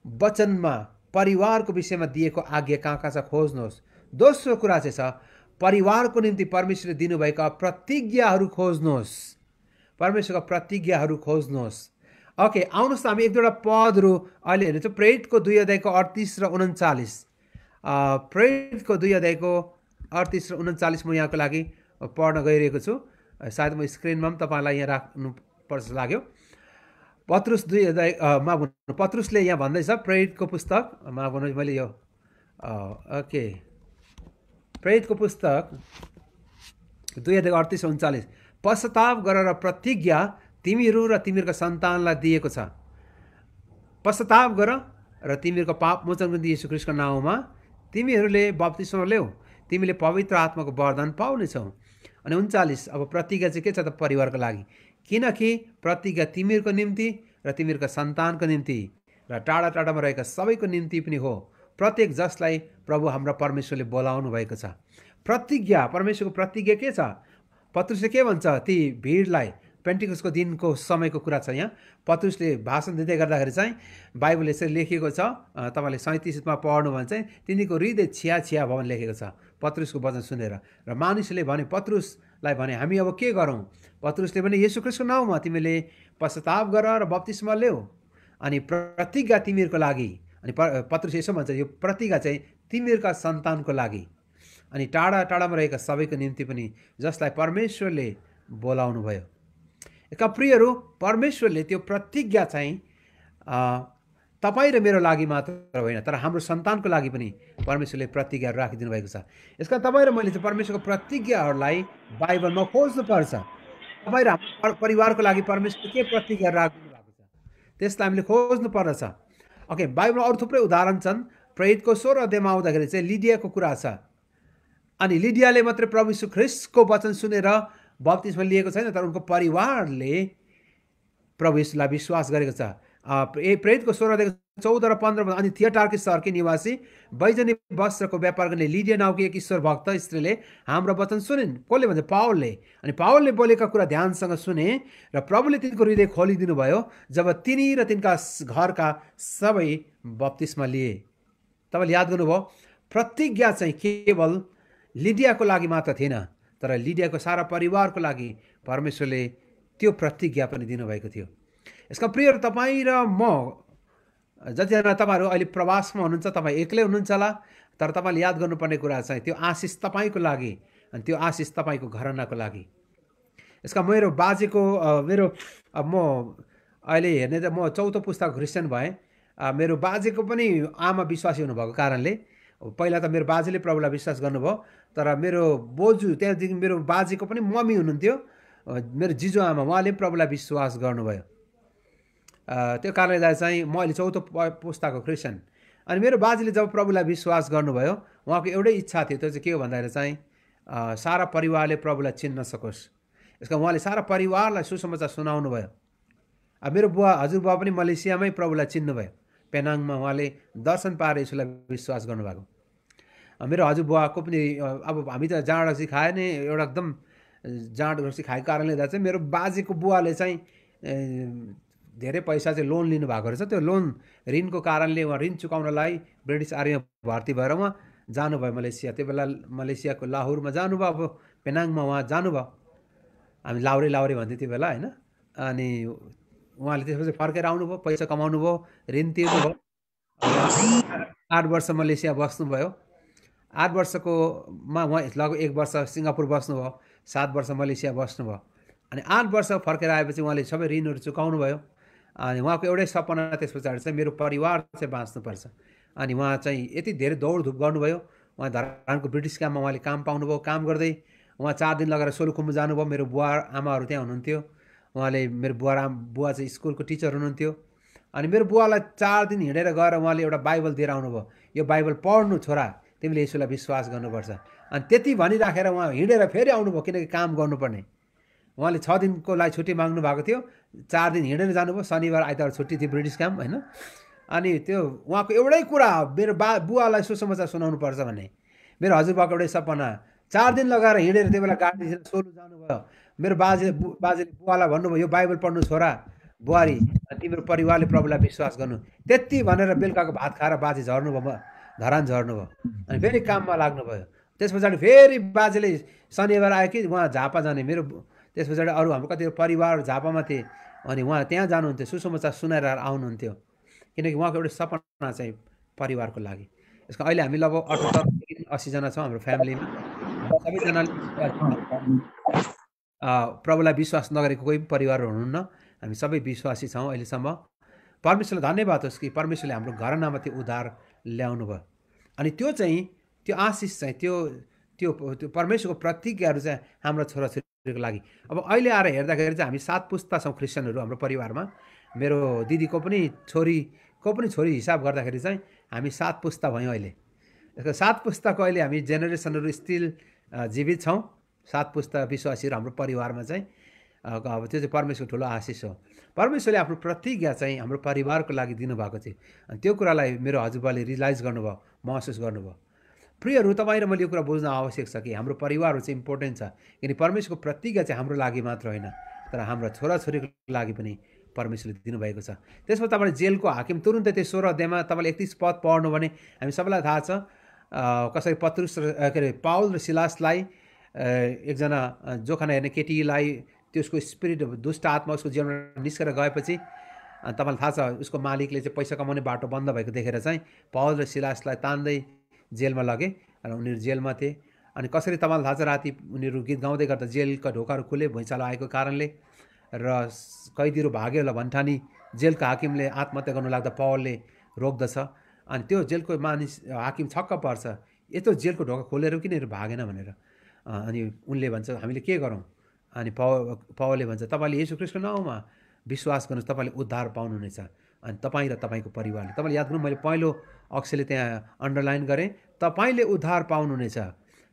वचनमा परिवारको विषयमा दिएको आज्ञा कहाँ कहाँ छ खोज्नुहोस्। दोस्रो कुरा चाहिँ छ परिवारको निम्ति परमेश्वरले दिनुभएका प्रतिज्ञाहरू खोज्नुहोस्, परमेश्वरका प्रतिज्ञाहरू खोज्नुहोस्। ओके, आउनुहोस् त हामी एक दुईवटा पदहरू अहिले हेर्नु। प्रेरितको 2 अध्यायको 38 र 39, प्रेरितको 2 अध्यायको 38 र 39 म यहाँको लागि पढ्न गइरहेको छु। सायद म स्क्रिनमा पनि तपाईँलाई यहाँ राख्नु पर्छ लाग्यो। पत्रुस 2 अध्याय पत्रुसले यहाँ भन्दैछ, प्रेरितको पुस्तक, मैले यो ओके प्रेरितको पुस्तक 2:38-39 पश्चाताप गर र प्रतिज्ञा तिमीहरू र तिमीहरूका सन्तानलाई दिएको छ। पश्चाताप गर र तिमीहरूको पाप मोचन गर्ने येशू ख्रीष्टको नाउँमा तिमीहरूले बप्तिस्मा ल्याऊ, तिमीले पवित्र आत्माको वरदान पाउनेछौ। अनि 39 अब प्रतिज्ञा चाहिँ के छ त परिवारको लागि, किनकि प्रतिज्ञा तिमीहरूको निम्ति र तिमीहरूका सन्तानको निम्ति र टाढा टाढामा रहेका सबैको निम्ति पनि हो, प्रत्येक जसलाई प्रभु हाम्रा परमेश्वरले बोलाउनु भएको छ। प्रतिज्ञा, परमेश्वरको प्रतिज्ञा के छ? पत्रुसले के भन्छ ती भिडलाई? पेन्टिकसको दिनको समयको कुरा छ यहाँ। पत्रुसले भाषण दिँदै गर्दाखेरि चाहिँ बाइबल यसरी लेखिएको छ, तपाईँले 37मा पढ्नु भने चाहिँ तिनीको हृदय छिया छिया भयो भने लेखेको छ पत्रुसको वचन सुनेर। र मानिसले भने पत्रुसलाई भने हामी अब के गरौँ? पत्रुसले भने येशू ख्रीष्टको नाउँमा तिमीले पश्चाताप गर र बप्तिस्मा ल्याऊ, अनि प्रतिज्ञा तिमीहरूको लागि। अनि पत्रुस यसो भन्छ यो प्रतिज्ञा चाहिँ तिमीहरूका सन्तानको लागि अनि टाढा टाढामा रहेका सबैको निम्ति पनि जसलाई परमेश्वरले बोलाउनु भयो। यसका प्रियहरू, परमेश्वरले त्यो प्रतिज्ञा चाहिँ तपाईँ र मेरो लागि मात्र होइन तर हाम्रो सन्तानको लागि पनि परमेश्वरले प्रतिज्ञाहरू राखिदिनु भएको छ। यसका तपाईँ र मैले चाहिँ परमेश्वरको प्रतिज्ञाहरूलाई बाइबलमा खोज्नुपर्छ। तपाईँ र हाम्रो परिवारको लागि परमेश्वरले के प्रतिज्ञा राखिदिनु भएको छ त्यसलाई हामीले खोज्नु पर्दछ। ओके, बाइबलमा अरू थुप्रै उदाहरण छन्। प्रेरितको 16 अध्यायमा आउँदाखेरि चाहिँ लिडियाको कुरा छ। अनि लिडियाले मात्रै प्रभु यीशु ख्रीष्टको वचन सुनेर बप्तिस्मा लिएको छैन, तर उनको परिवारले प्रभु यीशुलाई विश्वास गरेको छ। प्रेरितको 16:14 र 15 अनि थिएटारकी सहरकी निवासी बैजनी वस्त्रको व्यापार गर्ने लिडिया नाउँकी एक ईश्वर भक्त स्त्रीले हाम्रो वचन सुनिन्। कसले भन्छ? पावलले। अनि पावलले बोलेका कुरा ध्यानसँग सुने र प्रभुले तिनको हृदय खोलिदिनु भयो जब तिनी र तिनका घरका सबै बप्तिस्मा लिए। तपाईँले याद गर्नुभयो, प्रतिज्ञा चाहिँ केवल लिडियाको लागि मात्र थिएन, तर लिडियाको सारा परिवारको लागि परमेश्वरले त्यो प्रतिज्ञा पनि दिनुभएको थियो। यसका प्रियहरू, तपाईँ र म जतिजना तपाईँहरू अहिले प्रवासमा हुनुहुन्छ, तपाईँ एक्लै हुनुहुन्छ होला, तर तपाईँले याद गर्नुपर्ने कुरा चाहिँ त्यो आशिष तपाईँको लागि अनि त्यो आशिष तपाईँको घरानाको लागि। यसका मेरो बाजेको म अहिले हेर्ने त म 4औं पुस्ताको क्रिस्चियन भएँ। मेरो बाजेको पनि आमा विश्वासी हुनुभएको कारणले पहिला त मेरो बाजेले प्रभुलाई विश्वास गर्नुभयो, तर मेरो बोजू त्यहाँदेखि मेरो बाजेको पनि मम्मी हुनुहुन्थ्यो, मेरो जिजु आमा, उहाँले प्रभुलाई विश्वास गर्नुभयो। त्यो कारणले चाहिँ म अहिले 4औं पुस्ताको क्रिस्चियन। अनि मेरो बाजेले जब प्रभुलाई विश्वास गर्नुभयो, उहाँको एउटै इच्छा थियो, त्यो चाहिँ के हो भन्दाखेरि चाहिँ सारा परिवारले प्रभुलाई चिन्न सकोस्। यसका उहाँले सारा परिवारलाई सुसमाचार सुनाउनु भयो। अब मेरो हजुरबुवा पनि मलेसियामै प्रभुलाई चिन्नुभयो। पेनाङमा उहाँले दर्शन पाएर यसुलाई विश्वास गर्नुभएको। मेरो हजुरबुवाको पनि अब हामी त जाँड रक्सी खायो नि, एउटा एकदम जाँड रक्सी खाएको कारणले गर्दा चाहिँ मेरो बाजेको बुवाले चाहिँ धेरै पैसा चाहिँ लोन लिनुभएको रहेछ। त्यो लोन ऋणको कारणले उहाँ ऋण चुकाउनलाई ब्रिटिस आर्मीमा भर्ती भएर उहाँ जानुभयो मलेसिया। त्यो बेला मलेसियाको लाहोरमा जानुभयो, अब पेनाङमा उहाँ जानुभयो। हामी लाउरे भन्थ्यो त्यो बेला, होइन। अनि उहाँले त्यसपछि फर्केर आउनुभयो, पैसा कमाउनु भयो, ऋण तिर्नुभयो। 8 वर्ष मलेसिया बस्नुभयो। 8 वर्षकोमा उहाँ लगभग 1 वर्ष सिङ्गापुर बस्नुभयो, 7 वर्ष मलेसिया बस्नुभयो। अनि 8 वर्ष फर्केर आएपछि उहाँले सबै ऋणहरू चुकाउनु भयो। अनि उहाँको एउटै सपना त्यस पछाडि चाहिँ मेरो परिवार चाहिँ बाँच्नुपर्छ। अनि उहाँ चाहिँ यति धेरै दौडधुप गर्नुभयो। उहाँ धरानको ब्रिटिस क्याम्पमा उहाँले काम पाउनुभयो। काम गर्दै उहाँ 4 दिन लगेर सोलुखुम्बु जानुभयो। मेरो बुवा आमाहरू त्यहाँ हुनुहुन्थ्यो। उहाँले मेरो बुवा चाहिँ स्कुलको टिचर हुनुहुन्थ्यो। अनि मेरो बुवालाई 4 दिन हिँडेर गएर उहाँले एउटा बाइबल दिएर आउनुभयो। यो बाइबल पढ्नु छोरा, तिमीले यसुलाई विश्वास गर्नुपर्छ। अनि त्यति भनिराखेर उहाँ हिँडेर फेरि आउनुभयो, किनकि काम गर्नुपर्ने। उहाँले 6 दिनको लागि छुट्टी माग्नु भएको थियो। 4 दिन हिँडेर जानुभयो। शनिबार आइतबार छुट्टी थियो ब्रिटिस क्याम्प, होइन। अनि त्यो उहाँको एउटै कुरा, मेरो बुवालाई सुसमाचार सुनाउनु पर्छ भन्ने। मेरो हजुरबाको एउटै सपना। 4 दिन लगाएर हिँडेर त्यो बेला गाडी सोलु जानुभयो। मेरो बाजेले बुवालाई भन्नुभयो, यो बाइबल पढ्नु छोरा, बुहारी, तिम्रो परिवारले प्रभुलाई विश्वास गर्नु। त्यति भनेर बेलुकाको भात खाएर बाजे झर्नुभयो, धरान झर्नुभयो। अनि फेरि काममा लाग्नुभयो। त्यस पछाडि फेरि बाजेले शनिबार आयो कि उहाँ झापा जाने। मेरो त्यस पछाडि अरू हाम्रो कति परिवार झापामा थिए। अनि उहाँ त्यहाँ जानुहुन्थ्यो, सुसमाचार सुनाएर आउनुहुन्थ्यो, किनकि उहाँको एउटा सपना चाहिँ परिवारको लागि। यसको अहिले हामी लगभग 78-80 जना छौँ हाम्रो फ्यामिलीमा। सबैजनाले प्रभुलाई विश्वास नगरेको कोही परिवार हुनुहुन्न। हामी सबै विश्वासी छौँ अहिलेसम्म। परमेश्वरलाई धन्यवाद होस् कि परमेश्वरले हाम्रो घरनामा त्यो उद्धार ल्याउनु भयो। अनि त्यो चाहिँ त्यो आशिष चाहिँ त्यो परमेश्वरको प्रतिज्ञाहरू चाहिँ हाम्रो छोराछोरीको लागि। अब अहिले आएर हेर्दाखेरि चाहिँ हामी 7 पुस्ता छौँ क्रिस्चियनहरू हाम्रो परिवारमा। मेरो दिदीको पनि छोरी हिसाब गर्दाखेरि चाहिँ हामी 7 पुस्ता भयौँ अहिले। 7 पुस्ताको अहिले हामी जेनेरेसनहरू स्टिल जीवित छौँ। 7 पुस्ता विश्वासीहरू हाम्रो परिवारमा चाहिँ अब त्यो चाहिँ परमेश्वरको ठुलो आशिष हो। परमेश्वरले आफ्नो प्रतिज्ञा चाहिँ हाम्रो परिवारको लागि दिनुभएको थियो। अनि त्यो कुरालाई मेरो हजुरबाले रियलाइज गर्नुभयो, महसुस गर्नुभयो। प्रियहरू, तपाईँ र मैले यो कुरा बुझ्न आवश्यक छ कि हाम्रो परिवारहरू चाहिँ इम्पोर्टेन्ट छ। किनकि परमेश्वरको प्रतिज्ञा चाहिँ हाम्रो लागि मात्र होइन, तर हाम्रो छोराछोरीको लागि पनि परमेश्वरले दिनुभएको छ। त्यसमा तपाईँले जेलको हाकिम तुरुन्तै त्यो 16 अध्यायमा तपाईँले 31 पद पढ्नु भने हामी सबैलाई थाहा छ कसरी पत्रुस के अरे पाउल र सिलासलाई एकजना जोखाना हेर्ने केटीलाई त्यसको स्पिरिट दुष्ट आत्मा उसको जीवनमा निस्केर गएपछि तपाईँलाई थाहा छ उसको मालिकले चाहिँ पैसा कमाउने बाटो बन्द भएको देखेर चाहिँ पाउल र सिलासलाई तान्दै जेलमा लगे र उनीहरू जेलमा थिए। अनि कसरी तपाईँलाई थाहा छ राति उनीहरू गीत गाउँदै गर्दा जेलका ढोकाहरू खुले भुइँचालो आएको कारणले र कैदीहरू भाग्यो होला भन्ठानी जेलको हाकिमले आत्महत्या गर्नु लाग्दा पावलले रोक्दछ। अनि त्यो जेलको हाकिम छक्क पर्छ, यत्रो जेलको ढोका खोलेर किन भागेन भनेर। अनि उनले भन्छ हामीले के गरौँ? अनि पावलले भन्छ तपाईँले येशू ख्रीष्टको नाउँमा विश्वास गर्नुहोस्, तपाईँले उद्धार पाउनुहुनेछ, अनि तपाईँ र तपाईँको परिवारले। तपाईँले याद गर्नु, मैले पहिलो अक्षरले त्यहाँ अन्डरलाइन गरेँ, तपाईँले उद्धार पाउनुहुनेछ,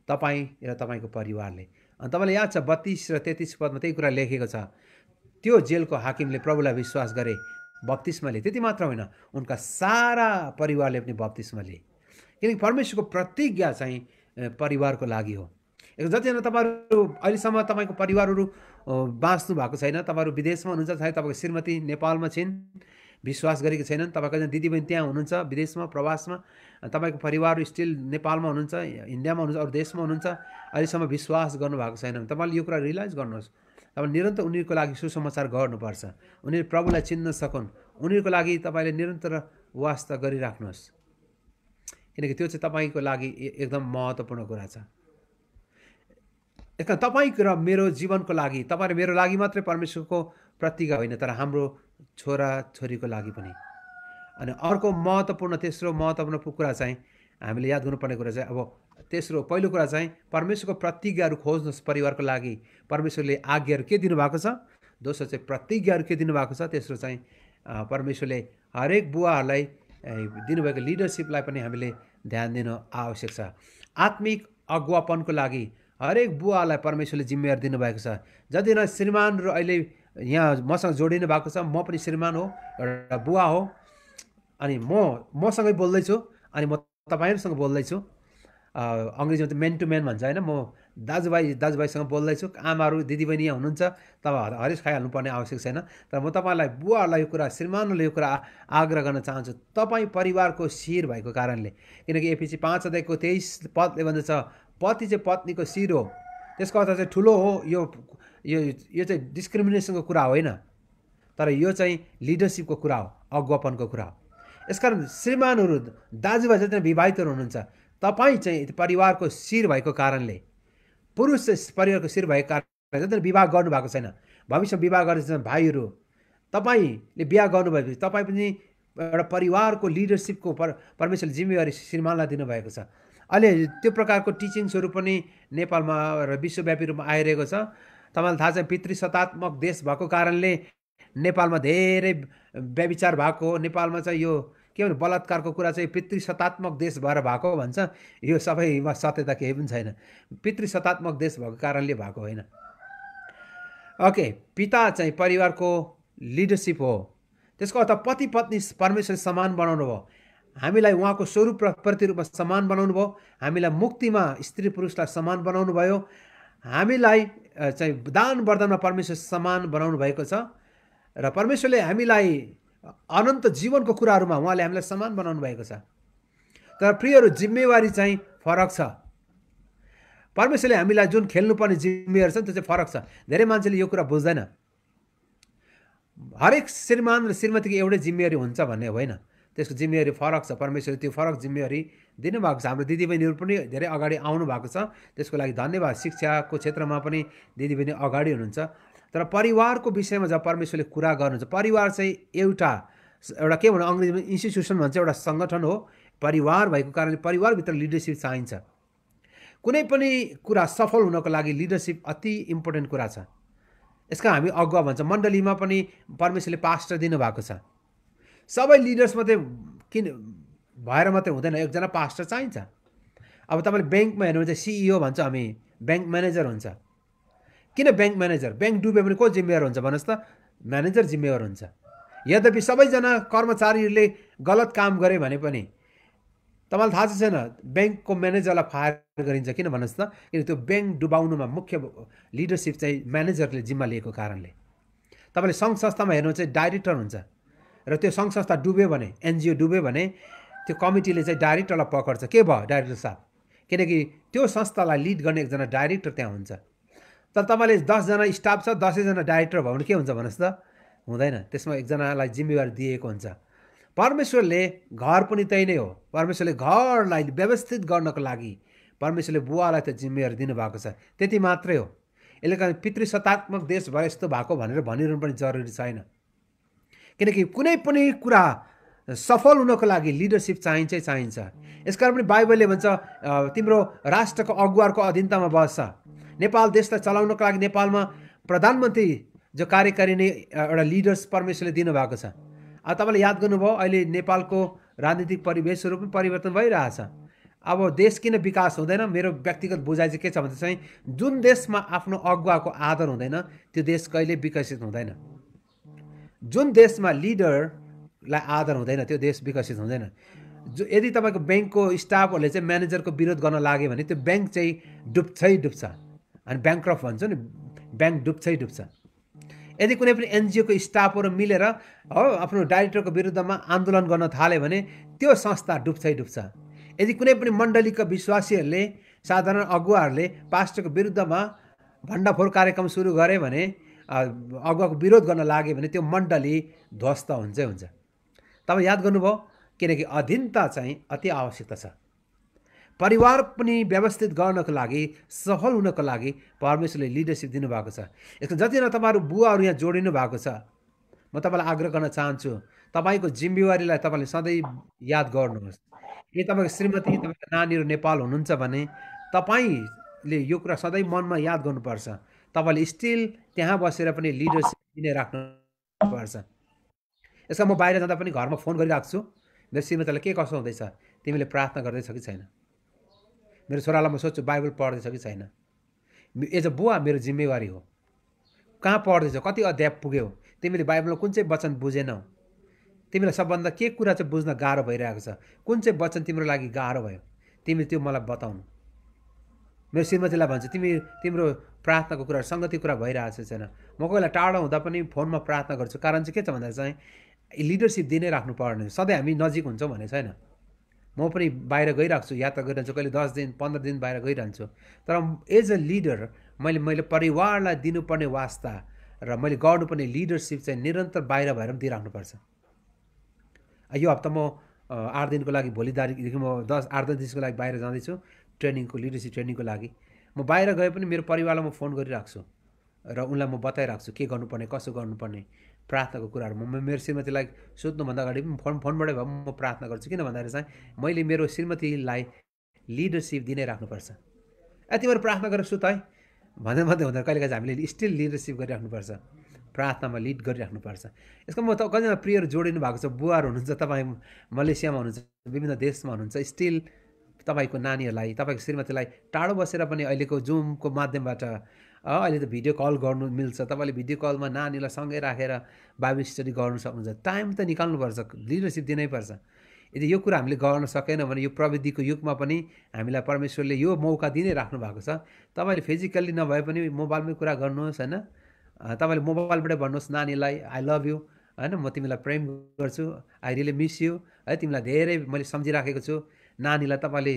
तपाईँ र तपाईँको परिवारले। अनि तपाईँलाई याद छ 32 र 33 पदमा त्यही कुरा लेखेको छ। त्यो जेलको हाकिमले प्रभुलाई विश्वास गरे, बप्तिस्मा लिए। त्यति मात्र होइन, उनका सारा परिवारले पनि बप्तिस्मा लिए। किनकि परमेश्वरको प्रतिज्ञा चाहिँ परिवारको लागि हो। जतिजना तपाईँहरू अहिलेसम्म तपाईँको परिवारहरू बाँच्नु भएको छैन, तपाईँहरू विदेशमा हुनुहुन्छ, चाहे तपाईँको श्रीमती नेपालमा छिन्, विश्वास गरेको छैनन्, तपाईँको दिदीबहिनी त्यहाँ हुनुहुन्छ विदेशमा प्रवासमा, तपाईँको परिवार स्टिल नेपालमा हुनुहुन्छ, इन्डियामा हुनुहुन्छ, अरू देशमा हुनुहुन्छ, अहिलेसम्म विश्वास गर्नुभएको छैन भने तपाईँले यो कुरा रियलाइज गर्नुहोस्। तपाईँले निरन्तर उनीहरूको लागि सुसमाचार गर्नुपर्छ, उनीहरू प्रभुलाई चिन्न सकुन्। उनीहरूको लागि तपाईँले निरन्तर वास्ता गरिराख्नुहोस्, किनकि त्यो चाहिँ तपाईँको लागि एकदम महत्त्वपूर्ण कुरा छ। यसमा तपाईँको र मेरो जीवनको लागि, तपाईँ र मेरो लागि मात्रै परमेश्वरको प्रतिज्ञा होइन, तर हाम्रो छोराछोरीको लागि पनि। अनि अर्को महत्त्वपूर्ण तेस्रो महत्त्वपूर्ण कुरा चाहिँ हामीले याद गर्नुपर्ने कुरा चाहिँ पहिलो कुरा चाहिँ परमेश्वरको प्रतिज्ञाहरू खोज्नुहोस् परिवारको लागि। परमेश्वरले आज्ञाहरू के दिनुभएको छ, दोस्रो चाहिँ प्रतिज्ञाहरू के दिनुभएको छ, तेस्रो चाहिँ परमेश्वरले हरेक बुवाहरूलाई दिनुभएको लिडरसिपलाई पनि हामीले ध्यान दिनु आवश्यक छ। आत्मिक अगुवापनको लागि हरेक बुवालाई परमेश्वरले जिम्मेवारी दिनुभएको छ। जतिजना श्रीमानहरू अहिले यहाँ मसँग जोडिनु भएको छ, म पनि श्रीमान हो, एउटा बुवा हो, अनि मसँगै बोल्दैछु, अनि म तपाईँहरूसँग बोल्दैछु। अङ्ग्रेजीमा त मेन टु मेन भन्छ होइन, म दाजुभाइसँग बोल्दैछु। आमाहरू दिदीबहिनी यहाँ हुनुहुन्छ, तपाईँ हरेस खाइहाल्नुपर्ने आवश्यक छैन, तर म तपाईँलाई बुवाहरूलाई यो कुरा, श्रीमानहरूले यो कुरा आग्रह गर्न चाहन्छु, तपाईँ परिवारको शिर भएको कारणले। किनकि एफिसी 5 अध्यायको 23 पदले भन्दछ पति चाहिँ पत्नीको शिर हो। त्यसको अर्थ चाहिँ ठुलो हो। यो चाहिँ डिस्क्रिमिनेसनको कुरा होइन, तर यो चाहिँ लिडरसिपको कुरा हो, अगुवापनको कुरा हो। यसकारण श्रीमानहरू, दाजुभाइ जति विवाहितहरू हुनुहुन्छ, तपाईँ चाहिँ परिवारको शिर भएको कारणले, पुरुष चाहिँ परिवारको शिर भएको कारणले, जति विवाह गर्नुभएको छैन, भविष्य विवाह गर्ने भाइहरू, तपाईँले बिहा गर्नुभएपछि तपाईँ पनि एउटा परिवारको लिडरसिपको परमेश्वरले जिम्मेवारी श्रीमानलाई दिनुभएको छ। अहिले त्यो प्रकारको टिचिङ्सहरू पनि नेपालमा र विश्वव्यापी रूपमा आइरहेको छ। तपाईँलाई थाहा छ पितृसत्तात्मक देश भएको कारणले नेपालमा धेरै व्यभिचार भएको, नेपालमा चाहिँ यो के भन्छ बलात्कारको कुरा चाहिँ पितृसत्तात्मक देश भएर भएको भन्छ। यो सबैमा सत्यता केही पनि छैन, पितृसत्तात्मक देश भएको कारणले भएको होइन। ओके, पिता चाहिँ परिवारको लिडरसिप हो। त्यसको अर्थ पति पत्नी परमेश्वरले समान बनाउनु भयो, हामीलाई उहाँको स्वरूप र प्रतिरूपमा समान बनाउनु भयो, हामीलाई मुक्तिमा स्त्री पुरुषलाई समान बनाउनु भयो, हामीलाई चाहिँ दान वरदानमा परमेश्वर समान बनाउनु भएको छ, र परमेश्वरले हामीलाई अनन्त जीवनको कुराहरूमा उहाँले हामीलाई समान बनाउनु भएको छ। तर प्रियहरू, जिम्मेवारी चाहिँ फरक छ। परमेश्वरले हामीलाई जुन खेल्नुपर्ने जिम्मेवारी छ त्यो चाहिँ फरक छ। धेरै मान्छेले यो कुरा बुझ्दैन। हरेक श्रीमान र श्रीमतीको एउटै जिम्मेवारी हुन्छ भन्ने होइन, त्यसको जिम्मेवारी फरक छ। परमेश्वरले त्यो फरक जिम्मेवारी दिनुभएको छ। हाम्रो दिदीबहिनीहरू पनि धेरै अगाडि आउनु भएको छ, त्यसको लागि धन्यवाद। शिक्षाको क्षेत्रमा पनि दिदीबहिनी अगाडि हुनुहुन्छ। तर परिवारको विषयमा जब परमेश्वरले कुरा गर्नुहुन्छ, परिवार चाहिँ एउटा के भन्नु अङ्ग्रेजीमा इन्स्टिट्युसन भन्छ, एउटा सङ्गठन हो। परिवार भएको कारणले परिवारभित्र लिडरसिप चाहिन्छ। कुनै पनि कुरा सफल हुनको लागि लिडरसिप अति इम्पोर्टेन्ट कुरा छ। यसका हामी अगुवा भन्छ, मण्डलीमा पनि परमेश्वरले पास्टर दिनुभएको छ। सबै लिडर्स मात्रै किन भएर मात्रै हुँदैन, एकजना पास्टर चाहिन्छ। अब तपाईँले ब्याङ्कमा हेर्नु भने CEO भन्छ हामी, ब्याङ्क म्यानेजर हुन्छ। किन ब्याङ्क म्यानेजर? ब्याङ्क डुबे भने को जिम्मेवार हुन्छ भन्नुहोस् त? म्यानेजर जिम्मेवार हुन्छ। यद्यपि सबैजना कर्मचारीहरूले गलत काम गरे भने पनि तपाईँलाई थाहा छैन ब्याङ्कको म्यानेजरलाई फायर गरिन्छ। किन भन्नुहोस् त? किन त्यो ब्याङ्क डुबाउनुमा मुख्य लिडरसिप चाहिँ म्यानेजरले जिम्मा लिएको कारणले। तपाईँले सङ्घ संस्थामा हेर्नु चाहिँ डाइरेक्टर हुन्छ, र त्यो सङ्घ संस्था डुब्यो भने, NGO डुब्यो भने त्यो कमिटीले चाहिँ डाइरेक्टरलाई पकड्छ। के भयो डाइरेक्टर साहब? किनकि त्यो संस्थालाई लिड गर्ने एकजना डाइरेक्टर त्यहाँ हुन्छ। तर तपाईँले 10 जना स्टाफ छ, 10 जना डाइरेक्टर भयो भने के हुन्छ भन्नुहोस् त? हुँदैन। त्यसमा एकजनालाई जिम्मेवारी दिएको हुन्छ। परमेश्वरले घर पनि त्यही नै हो। परमेश्वरले घरलाई व्यवस्थित गर्नको लागि परमेश्वरले बुवालाई त जिम्मेवारी दिनुभएको छ, त्यति मात्रै हो। यसले गर्दा पितृसत्तात्मक देश भए यस्तो भएको भनेर भनिरहनु पनि जरुरी छैन। किनकि कुनै पनि कुरा सफल हुनको लागि लिडरसिप चाहिन्छ। यसकारण पनि बाइबलले भन्छ तिम्रो राष्ट्रको अगुवाको अधीनतामा बस्छ। नेपाल देशलाई चलाउनको लागि नेपालमा प्रधानमन्त्री जो कार्यकारी नै एउटा लिडर्स परमेश्वरले दिनुभएको छ। अब तपाईँले याद गर्नुभयो अहिले नेपालको राजनीतिक परिवेशहरू पनि परिवर्तन भइरहेछ। अब देश किन विकास हुँदैन? मेरो व्यक्तिगत बुझाइ चाहिँ के छ भने चाहिँ जुन देशमा आफ्नो अगुवाको आदर हुँदैन त्यो देश कहिले विकसित हुँदैन। जुन देशमा लिडरलाई आदर हुँदैन त्यो देश विकसित हुँदैन। यदि तपाईँको ब्याङ्कको स्टाफहरूले चाहिँ म्यानेजरको विरोध गर्न लाग्यो भने त्यो ब्याङ्क चाहिँ डुब्छ। अनि ब्याङ्क्रफ्ट भन्छ नि, ब्याङ्क डुब्छ। यदि कुनै पनि NGO को स्टाफहरू मिलेर आफ्नो डाइरेक्टरको विरुद्धमा आन्दोलन गर्न थाल्यो भने त्यो संस्था डुब्छ। यदि कुनै पनि मण्डलीका विश्वासीहरूले, साधारण अगुवाहरूले पास्टरको विरुद्धमा भण्डाफोर कार्यक्रम सुरु गरे भने, अगुवाको विरोध गर्न लाग्यो भने त्यो मण्डली ध्वस्त हुन्छ। तपाईँ याद गर्नुभयो? किनकि अधीनता चाहिँ अति आवश्यकता छ। परिवार पनि व्यवस्थित गर्नको लागि, सफल हुनको लागि परमेश्वरले लिडरसिप दिनुभएको छ। यसको जतिजना तपाईँहरू बुवाहरू यहाँ जोडिनु भएको छ, म तपाईँलाई आग्रह गर्न चाहन्छु तपाईँको जिम्मेवारीलाई तपाईँले सधैँ याद गर्नुहोस्। यदि तपाईँको श्रीमती, तपाईँको नानीहरू नेपाल हुनुहुन्छ भने तपाईँले यो कुरा सधैँ मनमा याद गर्नुपर्छ। तपाईँले स्टिल त्यहाँ बसेर पनि लिडरसिप दिने राख्नुपर्छ। यसमा म बाहिर जाँदा पनि घरमा फोन गरिराख्छु छु, मेरो श्रीमतीलाई के कसो हुँदैछ, तिमीले प्रार्थना गर्दैछ कि छैन? मेरो छोरालाई म सोध्छु बाइबल पढ्दैछ कि छैन? एज अ बुवा मेरो जिम्मेवारी हो। कहाँ पढ्दैछ, कति अध्याय पुग्यौ, तिमीले बाइबलमा कुन चाहिँ वचन बुझेनौ, तिमीलाई सबभन्दा के कुरा चाहिँ बुझ्न गाह्रो भइरहेको छ, कुन चाहिँ वचन तिम्रो लागि गाह्रो भयो, तिमीले त्यो मलाई बताउनु। मेरो श्रीमतीलाई भन्छु तिम्रो प्रार्थनाको कुरा, सङ्गति कुरा भइरहेको छैन। म कोही बेला टाढो हुँदा पनि फोनमा प्रार्थना गर्छु। कारण चाहिँ के छ भन्दा चाहिँ लिडरसिप दिनै राख्नु पर्ने। सधैँ हामी नजिक हुन्छौँ भने छैन। म पनि बाहिर गइरहेको छु, यात्रा गरिरहन्छु, कहिले 10 दिन 15 दिन बाहिर गइरहन्छु। तर एज अ लिडर मैले परिवारलाई दिनुपर्ने वास्ता र मैले गर्नुपर्ने लिडरसिप चाहिँ निरन्तर बाहिर भएर पनि दिइराख्नुपर्छ। यो हप्ता म 8 दिनको लागि, भोलि तारिकदेखि म 8-10 दिनको लागि बाहिर जाँदैछु ट्रेनिङको, लिडरसिप ट्रेनिङको लागि। म बाहिर गए पनि मेरो परिवारलाई म फोन गरिराख्छु र उनलाई म बताइराख्छु के गर्नुपर्ने, कसो गर्नुपर्ने, प्रार्थनाको कुराहरू। म मेरो श्रीमतीलाई सोध्नुभन्दा अगाडि पनि फोनबाटै भए म प्रार्थना गर्छु। किन भन्दाखेरि चाहिँ मैले मेरो श्रीमतीलाई लिडरसिप दिनै राख्नुपर्छ। तिमीहरू प्रार्थना गरेर सुत है भन्दै हुँदैन। कहिलेकाहीँ हामीले स्टिल लिडरसिप गरिराख्नुपर्छ, प्रार्थनामा लिड गरिराख्नुपर्छ। यसको म त कतिजना प्रियहरू जोडिनु भएको छ, बुवाहरू हुनुहुन्छ, तपाईँ मलेसियामा हुनुहुन्छ, विभिन्न देशमा हुनुहुन्छ। स्टिल तपाईँको नानीहरूलाई, तपाईँको श्रीमतीलाई टाढो बसेर पनि अहिलेको जुमको माध्यमबाट अहिले त भिडियो कल गर्नु मिल्छ। तपाईँले भिडियो कलमा नानीलाई सँगै राखेर बाइबल स्टडी गर्नु सक्नुहुन्छ। टाइम त निकाल्नुपर्छ, लिडरसिप दिनैपर्छ। यदि यो कुरा हामीले गर्न सकेन भने यो प्रविधिको युगमा पनि हामीलाई परमेश्वरले यो मौका दिनै राख्नु भएको छ। तपाईँले फिजिकल्ली नभए पनि मोबाइलमै कुरा गर्नुहोस् होइन। तपाईँले मोबाइलबाटै भन्नुहोस् नानीलाई आई लभ यु होइन, म तिमीलाई प्रेम गर्छु, आई रियली मिस यु है, तिमीलाई धेरै मैले सम्झिराखेको छु। नानीलाई तपाईँले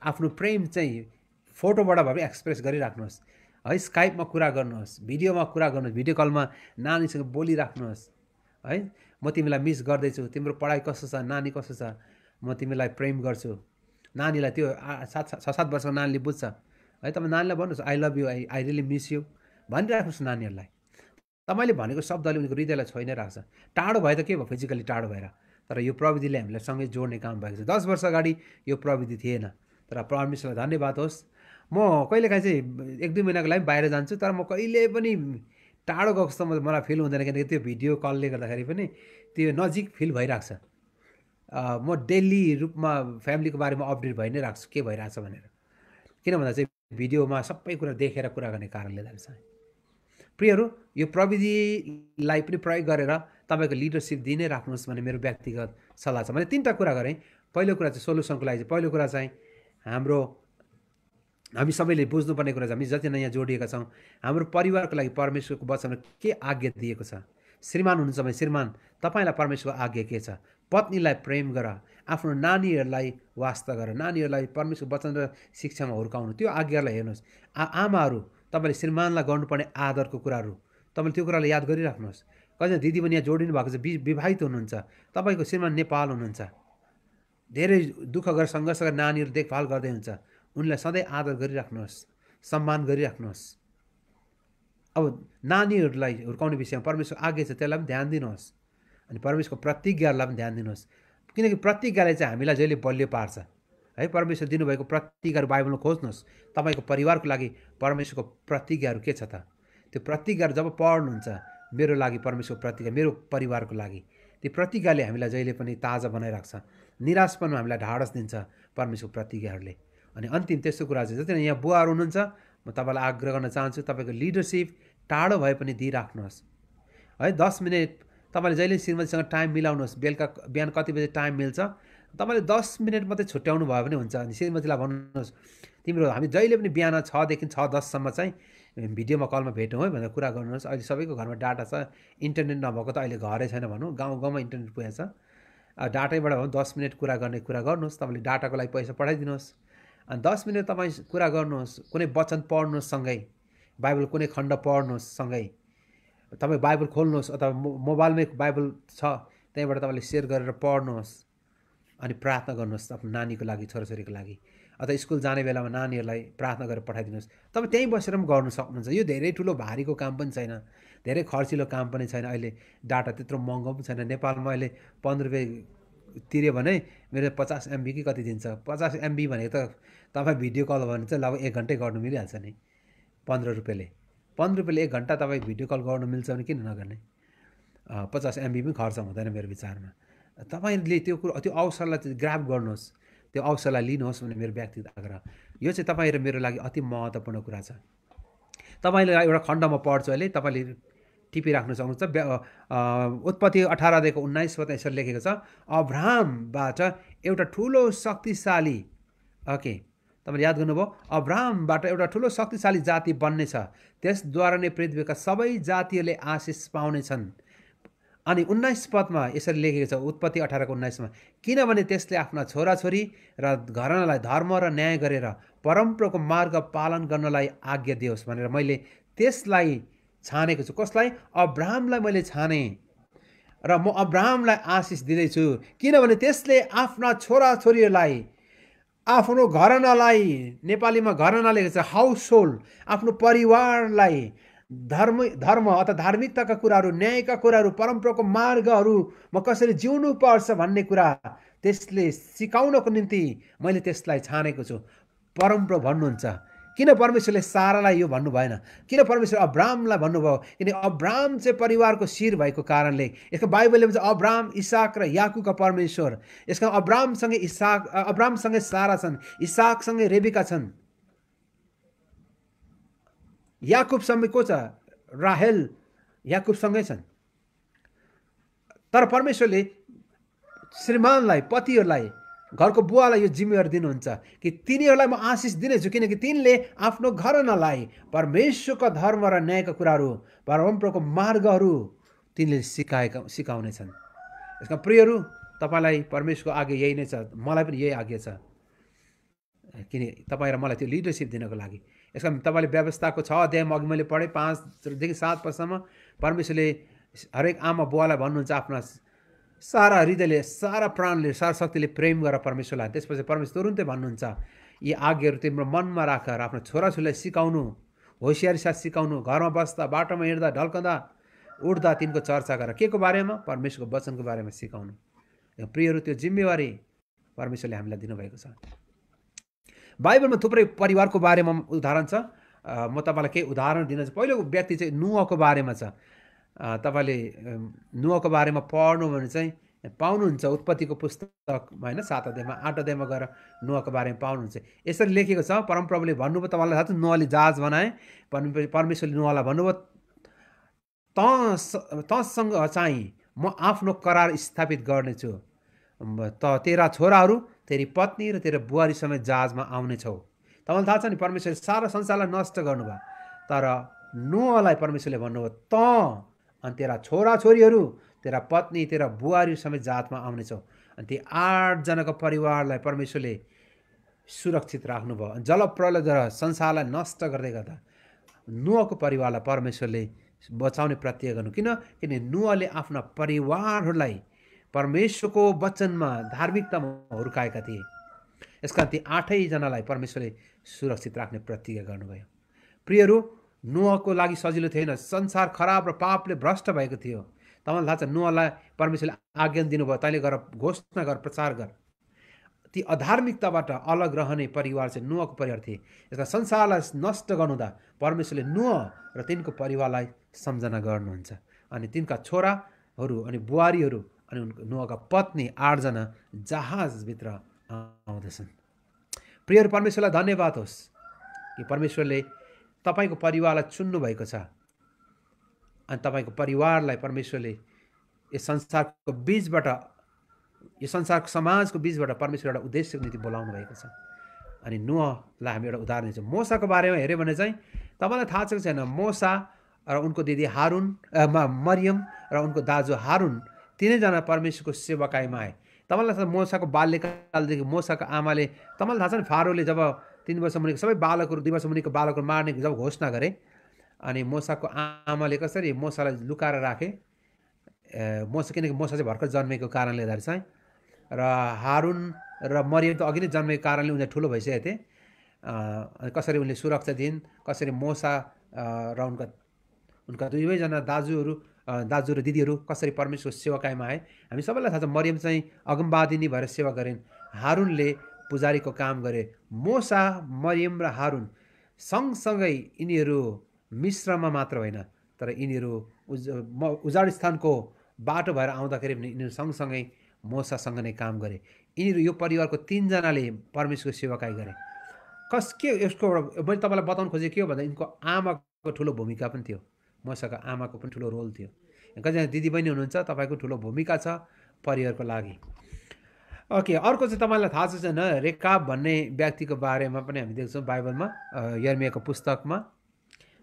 आफ्नो प्रेम चाहिँ फोटोबाट भए पनि एक्सप्रेस गरिराख्नुहोस् है। स्काइपमा कुरा गर्नुहोस्, भिडियोमा कुरा गर्नुहोस्, भिडियो कलमा नानीसँग बोलिराख्नुहोस् है। म तिमीलाई मिस गर्दैछु, तिम्रो पढाइ कस्तो छ, नानी कस्तो छ, म तिमीलाई प्रेम गर्छु। नानीलाई त्यो 6-7 वर्षको नानीले बुझ्छ है। तपाईँ नानीलाई भन्नुहोस् I love you, I really miss you भनिराख्नुहोस् नानीहरूलाई। तपाईँले भनेको शब्दले उनीको हृदयलाई छोइ नै राख्छ। टाढो भए त के भयो, फिजिकली टाढो भएर, तर यो प्रविधिले हामीलाई सँगै जोड्ने काम भएको छ। 10 वर्ष अगाडि यो प्रविधि थिएन, तर परमेश्वरलाई धन्यवाद होस्। म कहिलेकाहीँ चाहिँ 1-2 महिनाको लागि बाहिर जान्छु, तर म कहिले पनि टाढो गएको जस्तो मलाई फिल हुँदैन, किनकि त्यो भिडियो कलले गर्दाखेरि पनि त्यो नजिक फिल भइरहेको छ। म डेली रूपमा फ्यामिलीको बारेमा अपडेट भइ नै राख्छु के भइरहेछ भनेर, किन भन्दा चाहिँ भिडियोमा सबै कुरा देखेर कुरा गर्ने कारणले गर्दा चाहिँ। प्रियहरू, यो प्रविधिलाई पनि प्रयोग गरेर तपाईँको लिडरसिप दिइ नै राख्नुहोस् भन्ने मेरो व्यक्तिगत सल्लाह छ। मैले 3टा कुरा गरेँ। पहिलो कुरा चाहिँ सोल्युसनको लागि चाहिँ पहिलो कुरा चाहिँ हामी सबैले बुझ्नुपर्ने कुरा चाहिँ हामी जति नै यहाँ जोडिएका छौँ, हाम्रो परिवारको लागि परमेश्वरको वचनमा के आज्ञा दिएको छ। श्रीमान हुनुहुन्छ भने श्रीमान, तपाईँलाई परमेश्वरको आज्ञा के छ? पत्नीलाई प्रेम गर, आफ्नो नानीहरूलाई वास्ता गर, नानीहरूलाई परमेश्वरको वचन र शिक्षामा हुर्काउनु, त्यो आज्ञालाई हेर्नुहोस्। आमाहरू, तपाईँले श्रीमानलाई गर्नुपर्ने आदरको कुराहरू तपाईँले त्यो कुरालाई याद गरिराख्नुहोस्। कतिजना दिदी पनि यहाँ जोडिनु भएको छ, विवाहित हुनुहुन्छ, तपाईँको श्रीमान नेपाल हुनुहुन्छ, धेरै दुःख गरेर सङ्घर्ष गरेर नानीहरू देखभाल गर्दै हुन्छ, उनलाई सधैँ आदर गरिराख्नुहोस्, सम्मान गरिराख्नुहोस्। अब नानीहरूलाई हुर्काउने विषयमा परमेश्वर आज्ञा छ, त्यसलाई पनि ध्यान दिनुहोस्। अनि परमेश्वरको प्रतिज्ञाहरूलाई पनि ध्यान दिनुहोस्, किनकि प्रतिज्ञाले चाहिँ हामीलाई जहिले बलियो पार्छ है। परमेश्वर दिनुभएको प्रतिज्ञाहरू बाइबलमा खोज्नुहोस्। तपाईँको परिवारको लागि परमेश्वरको प्रतिज्ञाहरू के छ त? त्यो प्रतिज्ञाहरू जब पढ्नुहुन्छ, मेरो लागि परमेश्वरको प्रतिज्ञा, मेरो परिवारको लागि, त्यो प्रतिज्ञाले हामीलाई जहिले पनि ताजा बनाइराख्छ। निराशपनमा हामीलाई ढाडस दिन्छ परमेश्वरको प्रतिज्ञाहरूले। अनि अन्तिम त्यस्तो कुरा चाहिँ जति यहाँ बुवाहरू हुनुहुन्छ, म तपाईँलाई आग्रह गर्न चाहन्छु, तपाईँको लिडरसिप टाढो भए पनि दिइराख्नुहोस् है। 10 मिनट तपाईँले जहिले श्रीमतीसँग टाइम मिलाउनुहोस्। बेलुका बिहान कति बजे टाइम मिल्छ, तपाईँले 10 मिनट मात्रै छुट्याउनु भयो भने हुन्छ। अनि श्रीमतीलाई भन्नुहोस्, तिम्रो हामी जहिले पनि बिहान 6 देखि 6:10 चाहिँ भिडियोमा कलमा भेटौँ है भनेर कुरा गर्नुहोस्। अहिले सबैको घरमा डाटा छ, इन्टरनेट नभएको त अहिले घरै छैन भनौँ, गाउँ गाउँमा इन्टरनेट पुगेको छ। डाटाबाट भनौँ 10 मिनट कुरा गर्ने कुरा गर्नुहोस्। तपाईँले डाटाको लागि पैसा पठाइदिनुहोस्। अनि 10 मिनट तपाईँ कुरा गर्नुहोस्, कुनै वचन पढ्नुहोस् सँगै, बाइबल कुनै खण्ड पढ्नुहोस् सँगै। तपाईँ बाइबल खोल्नुहोस् अथवा मोबाइलमै बाइबल छ, त्यहीँबाट तपाईँले सेयर गरेर पढ्नुहोस्। अनि प्रार्थना गर्नुहोस् आफ्नो नानीको लागि, छोराछोरीको लागि, अथवा स्कुल जाने बेलामा नानीहरूलाई प्रार्थना गरेर पठाइदिनुहोस्। तपाईँ त्यहीँ बसेर पनि गर्नु सक्नुहुन्छ। यो धेरै ठुलो भारीको काम पनि छैन, धेरै खर्चिलो काम पनि छैन। अहिले डाटा त्यत्रो महँगो पनि छैन। नेपालमा अहिले 15 रुपियाँ तिर्यो भने मेरो 50 MB कि कति दिन्छ। 50 MB भनेको त तपाईँ भिडियो कल भने चाहिँ लगभग 1 घन्टै गर्नु मिलिहाल्छ नि। 15 रुपियाँले 1 घन्टा तपाईँ भिडियो कल गर्नु मिल्छ भने किन नगर्ने? 50 MB पनि खर्च हुँदैन मेरो विचारमा। तपाईँले त्यो अवसरलाई चाहिँ ग्राब गर्नुहोस्, त्यो अवसरलाई लिनुहोस् भन्ने मेरो व्यक्तिगत आग्रह। यो चाहिँ तपाईँ र मेरो लागि अति महत्त्वपूर्ण कुरा छ। तपाईँले एउटा खण्डमा पढ्छु अहिले, तपाईँले टिपिराख्नु सक्नुहुन्छ। उत्पत्ति 18:19 यसरी लेखेको छ, अब्राहमबाट एउटा ठुलो शक्तिशाली, ओके तपाईँले याद गर्नुभयो, अब्राहमबाट एउटा ठुलो शक्तिशाली जाति बन्नेछ, त्यसद्वारा नै पृथ्वीका सबै जातिहरूले आशिष पाउनेछन्। अनि 19 पदमा यसरी लेखेको छ, उत्पत्ति 18:19 किनभने त्यसले आफ्ना छोराछोरी र घरानालाई धर्म र न्याय गरेर परम्पराको मार्ग पालन गर्नलाई आज्ञा दियोस् भनेर मैले त्यसलाई छानेको छु। कसलाई? अब्राहमलाई मैले छाने र म अब्राहमलाई आशिष दिँदैछु, किनभने त्यसले आफ्ना छोराछोरीहरूलाई, आफ्नो घरानालाई, नेपालीमा घराना लेखेको छ हाउस होल्ड, आफ्नो परिवारलाई धर्म अथवा धार्मिकताका कुराहरू, न्यायका कुराहरू, परम्पराको मार्गहरूमा कसरी जिउनु पर्छ भन्ने कुरा त्यसले सिकाउनको निम्ति मैले त्यसलाई छानेको छु। परम्परा भन्नुहुन्छ। किन परमेश्वरले सारालाई यो भन्नु भएन? किन परमेश्वर अब्राहमलाई भन्नुभयो? किन अब्राहम चाहिँ परिवारको शिर भएको कारणले। यसको बाइबलले भन्छ अब्राहम, इसाक र याकुबका परमेश्वर। यसका अब्राहमसँगै सारा छन्, इसाकसँगै रेबिका छन्, याकुबसँगै को छ? राहेल याकुबसँगै छन्। तर परमेश्वरले श्रीमानलाई, पतिहरूलाई, घरको बुवालाई यो जिम्मेवारी दिनुहुन्छ कि तिनीहरूलाई म आशिष दिनेछु, किनकि तिनले आफ्नो घरनालाई परमेश्वरको धर्म र न्यायका कुराहरू, परम्पराको मार्गहरू तिनले सिकाउनेछन्। यसका प्रियहरू, तपाईँलाई परमेश्वरको आज्ञा यही नै छ, मलाई पनि यही आज्ञा छ, किन तपाईँ र मलाई त्यो लिडरसिप दिनको लागि। यसका तपाईँले व्यवस्थाको 6 अध्यायमा अघि मैले पढेँ 5देखि 7 पदसम्म परमेश्वरले हरेक आमा बुवालाई भन्नुहुन्छ आफ्ना सारा हृदयले, सारा प्राणले, सारा शक्तिले प्रेम गरेर परमेश्वरलाई। त्यसपछि परमेश्वर तुरुन्तै भन्नुहुन्छ यी आज्ञाहरू तिम्रो मनमा राखेर आफ्नो छोराछोरीलाई सिकाउनु, होसियारी साथ सिकाउनु, घरमा बस्दा, बाटोमा हिँड्दा, ढल्कँदा, उठ्दा तिनको चर्चा गर। के को बारेमा? परमेश्वरको वचनको बारेमा सिकाउनु। प्रियहरू, त्यो जिम्मेवारी परमेश्वरले हामीलाई दिनुभएको छ। बाइबलमा थुप्रै परिवारको बारेमा उदाहरण छ। म तपाईँलाई केही उदाहरण दिन चाहिँ पहिलो व्यक्ति चाहिँ नुहको बारेमा छ। तपाईँले नुहको बारेमा पढ्नु भने चाहिँ पाउनुहुन्छ उत्पत्तिको पुस्तकमा होइन 7 अध्यायमा 8 अध्यायमा गएर नुहको बारेमा पाउनुहुन्छ। यसरी लेखेको छ, परमप्रभुले भन्नुभयो, तपाईँलाई थाहा छ नुहले जहाज बनाए, परमेश्वरले नुहलाई भन्नुभयो तँसँग चाहिँ म आफ्नो करार स्थापित गर्नेछु, तेरा छोराहरू, तेरी पत्नी र तेरा बुहारी समेत जहाजमा आउनेछौ। तपाईँलाई थाहा छ नि परमेश्वरले सारा संसारलाई नष्ट गर्नुभयो, तर नुहलाई परमेश्वरले भन्नुभयो तँ अनि तेरा छोराछोरीहरू, तेरा पत्नी, तेरा बुहारी समेत जहाजमा आउनेछौ। अनि ती 8 जनाको परिवारलाई परमेश्वरले सुरक्षित राख्नुभयो। जलप्रलयद्वारा संसारलाई नष्ट गर्दै गर्दा नुहको परिवारलाई परमेश्वरले बचाउने प्रतिज्ञा गर्नु। किनकि नुहले आफ्ना परिवारहरूलाई परमेश्वरको वचनमा धार्मिकतामा हुर्काएका थिए। यसका ती 8 जनालाई परमेश्वरले सुरक्षित राख्ने प्रतिज्ञा गर्नुभयो। प्रियहरू, नुहको लागि सजिलो थिएन। संसार खराब र पापले भ्रष्ट भएको थियो। तपाईँलाई थाहा छ नुहलाई परमेश्वरले आज्ञा दिनुभयो, तैँले गर घोषणा गर, प्रचार गर। ती अधार्मिकताबाट अलग रहने परिवार चाहिँ नुहको परिवार थिए। यसका संसारलाई नष्ट गर्नुहुँदा परमेश्वरले नुह र तिनको परिवारलाई सम्झना गर्नुहुन्छ। अनि तिनका छोराहरू अनि बुहारीहरू अनि नुहका पत्नी 8 जना जहाजभित्र आउँदछन्। प्रियहरू, परमेश्वरलाई धन्यवाद होस् कि परमेश्वरले तपाईँको परिवारलाई चुन्नु भएको छ। अनि तपाईँको परिवारलाई परमेश्वरले यस संसारको बीचबाट, यो संसारको समाजको बीचबाट परमेश्वर एउटा उद्देश्यको निम्ति बोलाउनु भएको छ। अनि नुहलाई हामी एउटा उदाहरण दिन्छौँ। मोसाको बारेमा हेऱ्यो भने चाहिँ तपाईँलाई थाहा छ कि छैन, मोसा र उनको दिदी हारुन, मरियम र उनको दाजु हारुन 3 जना परमेश्वरको सेवाकाईमा आए। तपाईँलाई थाहा छ मोसाको बाल्यकालदेखि मोसाको आमाले, तपाईँलाई थाहा छ नि फारोले जब 3 वर्ष मुनिको सबै बालकहरू, 2 वर्ष मुनिको बालकहरू मार्ने जब घोषणा गरे, अनि मोसाको आमाले कसरी मोसालाई लुकाएर राखे। किनकि मोसा चाहिँ भर्खर जन्मेको कारणले गर्दा चाहिँ, र हारुन र मरियम त अघि नै जन्मेको कारणले उनीहरू ठुलो भइसकेको थिए। अनि कसरी उनले सुरक्षा दिइन्, कसरी मोसा र उनका 2 जना दाजु र दिदीहरू कसरी परमेश्वरको सेवाकाईमा आए। हामी सबैलाई थाहा छ मरियम चाहिँ अगमवादिनी भएर सेवा गरिन्, हारुनले पुजारीको काम गरे। मोसा, मरियम र हारुन सँगसँगै यिनीहरू मिश्रमा मात्र होइन, तर यिनीहरू उजाड स्थानको बाटो भएर आउँदाखेरि पनि यिनीहरू सँगसँगै मोसासँग नै काम गरे। यिनीहरू यो परिवारको 3 जनाले परमेश्वरको सेवाकाई गरे। के यसको मैले तपाईँलाई बताउनु खोजेँ के हो भन्दा यिनको आमाको ठुलो भूमिका पनि थियो। मोसाको आमाको पनि ठुलो रोल थियो। कतिजना दिदीबहिनी हुनुहुन्छ, तपाईँको ठुलो भूमिका छ परिवारको लागि। ओके, अर्को चाहिँ तपाईँलाई थाहा छ छैन, रेकाब भन्ने व्यक्तिको बारेमा पनि हामी देख्छौँ बाइबलमा, यर्मियाको पुस्तकमा।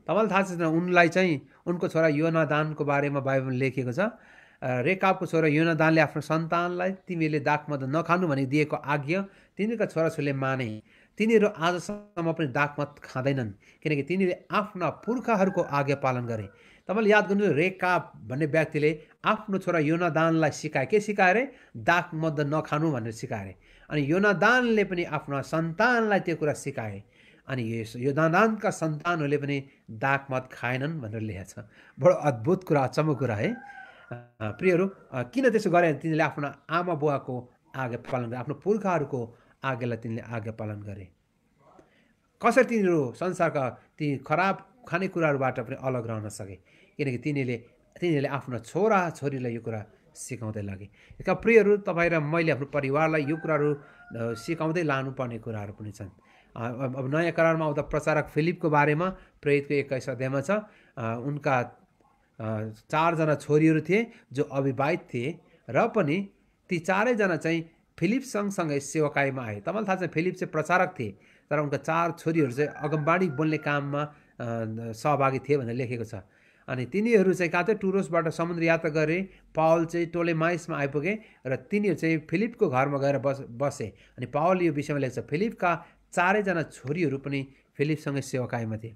तपाईँलाई थाहा छ उनलाई चाहिँ उनको छोरा योनादानको बारेमा बाइबलमा लेखिएको छ। रेकाबको छोरा योनादानले आफ्नो सन्तानलाई तिमीले दाखमद नखानु भनी दिएको आज्ञा तिनीहरूका छोराछोरीले माने। तिनीहरू आजसम्म पनि दाखमद खाँदैनन्, किनकि तिनीहरूले आफ्ना पुर्खाहरूको आज्ञा पालन गरे। तपाईँले याद गर्नु, रेकाब भन्ने व्यक्तिले आफ्नो छोरा योनादानलाई सिकाए। के सिकाए अरे? दाखमद नखानु भनेर सिकाए। अनि योनादानले पनि आफ्ना सन्तानलाई त्यो कुरा सिकाए। अनि योनादानका सन्तानहरूले पनि दाखमद खाएनन् भनेर लेखेको छ। बडो अद्भुत कुरा, अचम्मको कुरा है। प्रियहरू, किन त्यसो गरे? तिनीहरूले आफ्ना आमा बुवाको आज्ञा पालन गरे, आफ्नो पुर्खाहरूको आज्ञालाई तिनीहरूले आज्ञा पालन गरे। कसरी तिनीहरू संसारका ती खराब खानेकुराहरूबाट पनि अलग रहन सके? किनकि तिनीहरूले आफ्नो छोरा छोरीलाई यो कुरा सिकाउँदै लागे। यसका प्रियहरू, तपाईँ र मैले आफ्नो परिवारलाई यो कुराहरू सिकाउँदै लानुपर्ने कुराहरू पनि छन्। अब नयाँ करारमा आउँदा प्रचारक फिलिपको बारेमा प्रेरितको 21 अध्यायमा छ। उनका 4 जना छोरीहरू थिए जो अविवाहित थिए, र पनि ती 4 जना चाहिँ फिलिप सँगसँगै सेवाकाईमा आए। तपाईँलाई थाहा छ फिलिप चाहिँ प्रचारक थिए, तर उनका 4 छोरीहरू चाहिँ अगमबाडी बोल्ने काममा सहभागी थिए भनेर लेखेको छ। अनि तिनीहरू चाहिँ कहाँ थियो? टुरोसबाट समुद्र यात्रा गरे। पावल चाहिँ टोलेमाइसमा आइपुगे र तिनीहरू चाहिँ फिलिपको घरमा गएर बसे। अनि पावल यो विषयमा लेख्छ, फिलिपका 4 जना छोरीहरू पनि फिलिपसँगै सेवाकाईमा थिए।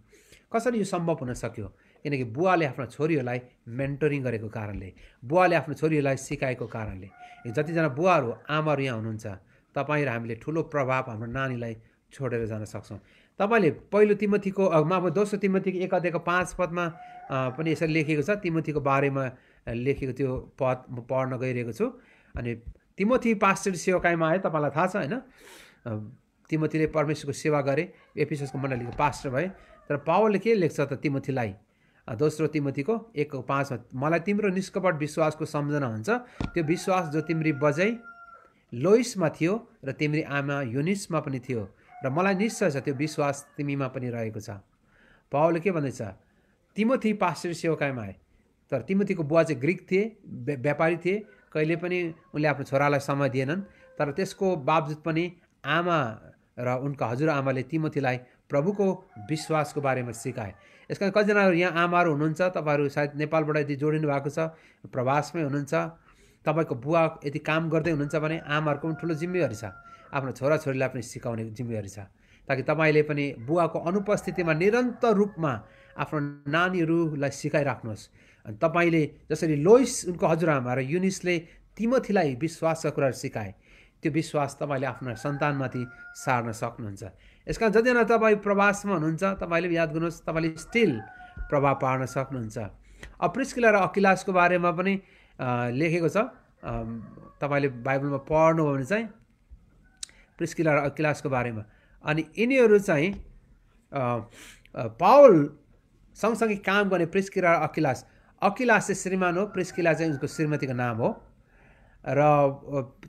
कसरी यो सम्भव हुन सक्यो? किनकि बुवाले आफ्ना छोरीहरूलाई मेन्टरिङ गरेको कारणले, बुवाले आफ्नो छोरीहरूलाई सिकाएको कारणले। जतिजना बुवाहरू आमाहरू यहाँ हुनुहुन्छ, तपाईँ र हामीले ठुलो प्रभाव हाम्रो नानीलाई छोडेर जान सक्छौँ। तपाईँले पहिलो तिमोथीको 2 तिमोथीको 1 अध्यायको 5 पदमा पनि यसरी लेखिएको छ। तिमोथीको बारेमा लेखेको त्यो पद म पढ्न गइरहेको छु। अनि तिमोथी पास्टर सेवाकाईमा आए, तपाईँलाई थाहा छ होइन? तिमोथीले परमेश्वरको सेवा गरे, एफिससको मण्डलीको पास्टर भए। तर पावलले के लेख्छ त तिमोथीलाई? दोस्रो तिमोथीको 1:5 मलाई तिम्रो निष्कपट विश्वासको सम्झना हुन्छ, त्यो विश्वास जो तिम्री बजै लोइसमा थियो र तिम्री आमा युनिसमा पनि थियो, र मलाई निश्चय छ त्यो विश्वास तिमीमा पनि रहेको छ। पावलले के भन्दैछ? तिमोथी पास्टर सेवकाइमा आए, तर तिमोथीको बुवा चाहिँ ग्रिक थिए, व्यापारी थिए, कहिले पनि उनले आफ्नो छोरालाई समय दिएनन्। तर त्यसको बावजुद पनि आमा र उनका हजुरआमाले तिमोथीलाई प्रभुको विश्वासको बारेमा सिकाए। यस कारण कतिजना यहाँ आमाहरू हुनुहुन्छ, तपाईँहरू सायद नेपालबाट यदि जोडिनु भएको छ, प्रवासमै हुनुहुन्छ, तपाईँको बुवा यदि काम गर्दै हुनुहुन्छ भने आमाहरूको पनि ठुलो जिम्मेवारी छ, आफ्नो छोराछोरीलाई पनि सिकाउने जिम्मेवारी छ, ताकि तपाईँले पनि बुवाको अनुपस्थितिमा निरन्तर रूपमा आफ्नो नानीहरूलाई सिकाइराख्नुहोस्। अनि तपाईँले जसरी लोइस उनको हजुरआमा र युनिसले तिमोथीलाई विश्वासका कुराहरू सिकाए, त्यो विश्वास तपाईँले आफ्नो सन्तानमाथि सार्न सक्नुहुन्छ। यस कारण जतिजना तपाईँ प्रवासमा हुनुहुन्छ, तपाईँले याद गर्नुहोस्, तपाईँले स्टिल प्रभाव पार्न सक्नुहुन्छ। अब प्रिस्किला र अकिलासको बारेमा पनि लेखेको छ, तपाईँले बाइबलमा पढ्नुभयो भने चाहिँ प्रिस्किला र अकिलासको बारेमा। अनि यिनीहरू चाहिँ पावल सँगसँगै काम गर्ने प्रिस्किला र अकिलास। अकिलास चाहिँ श्रीमान हो, प्रिस्किला चाहिँ उसको श्रीमतीको नाम हो। र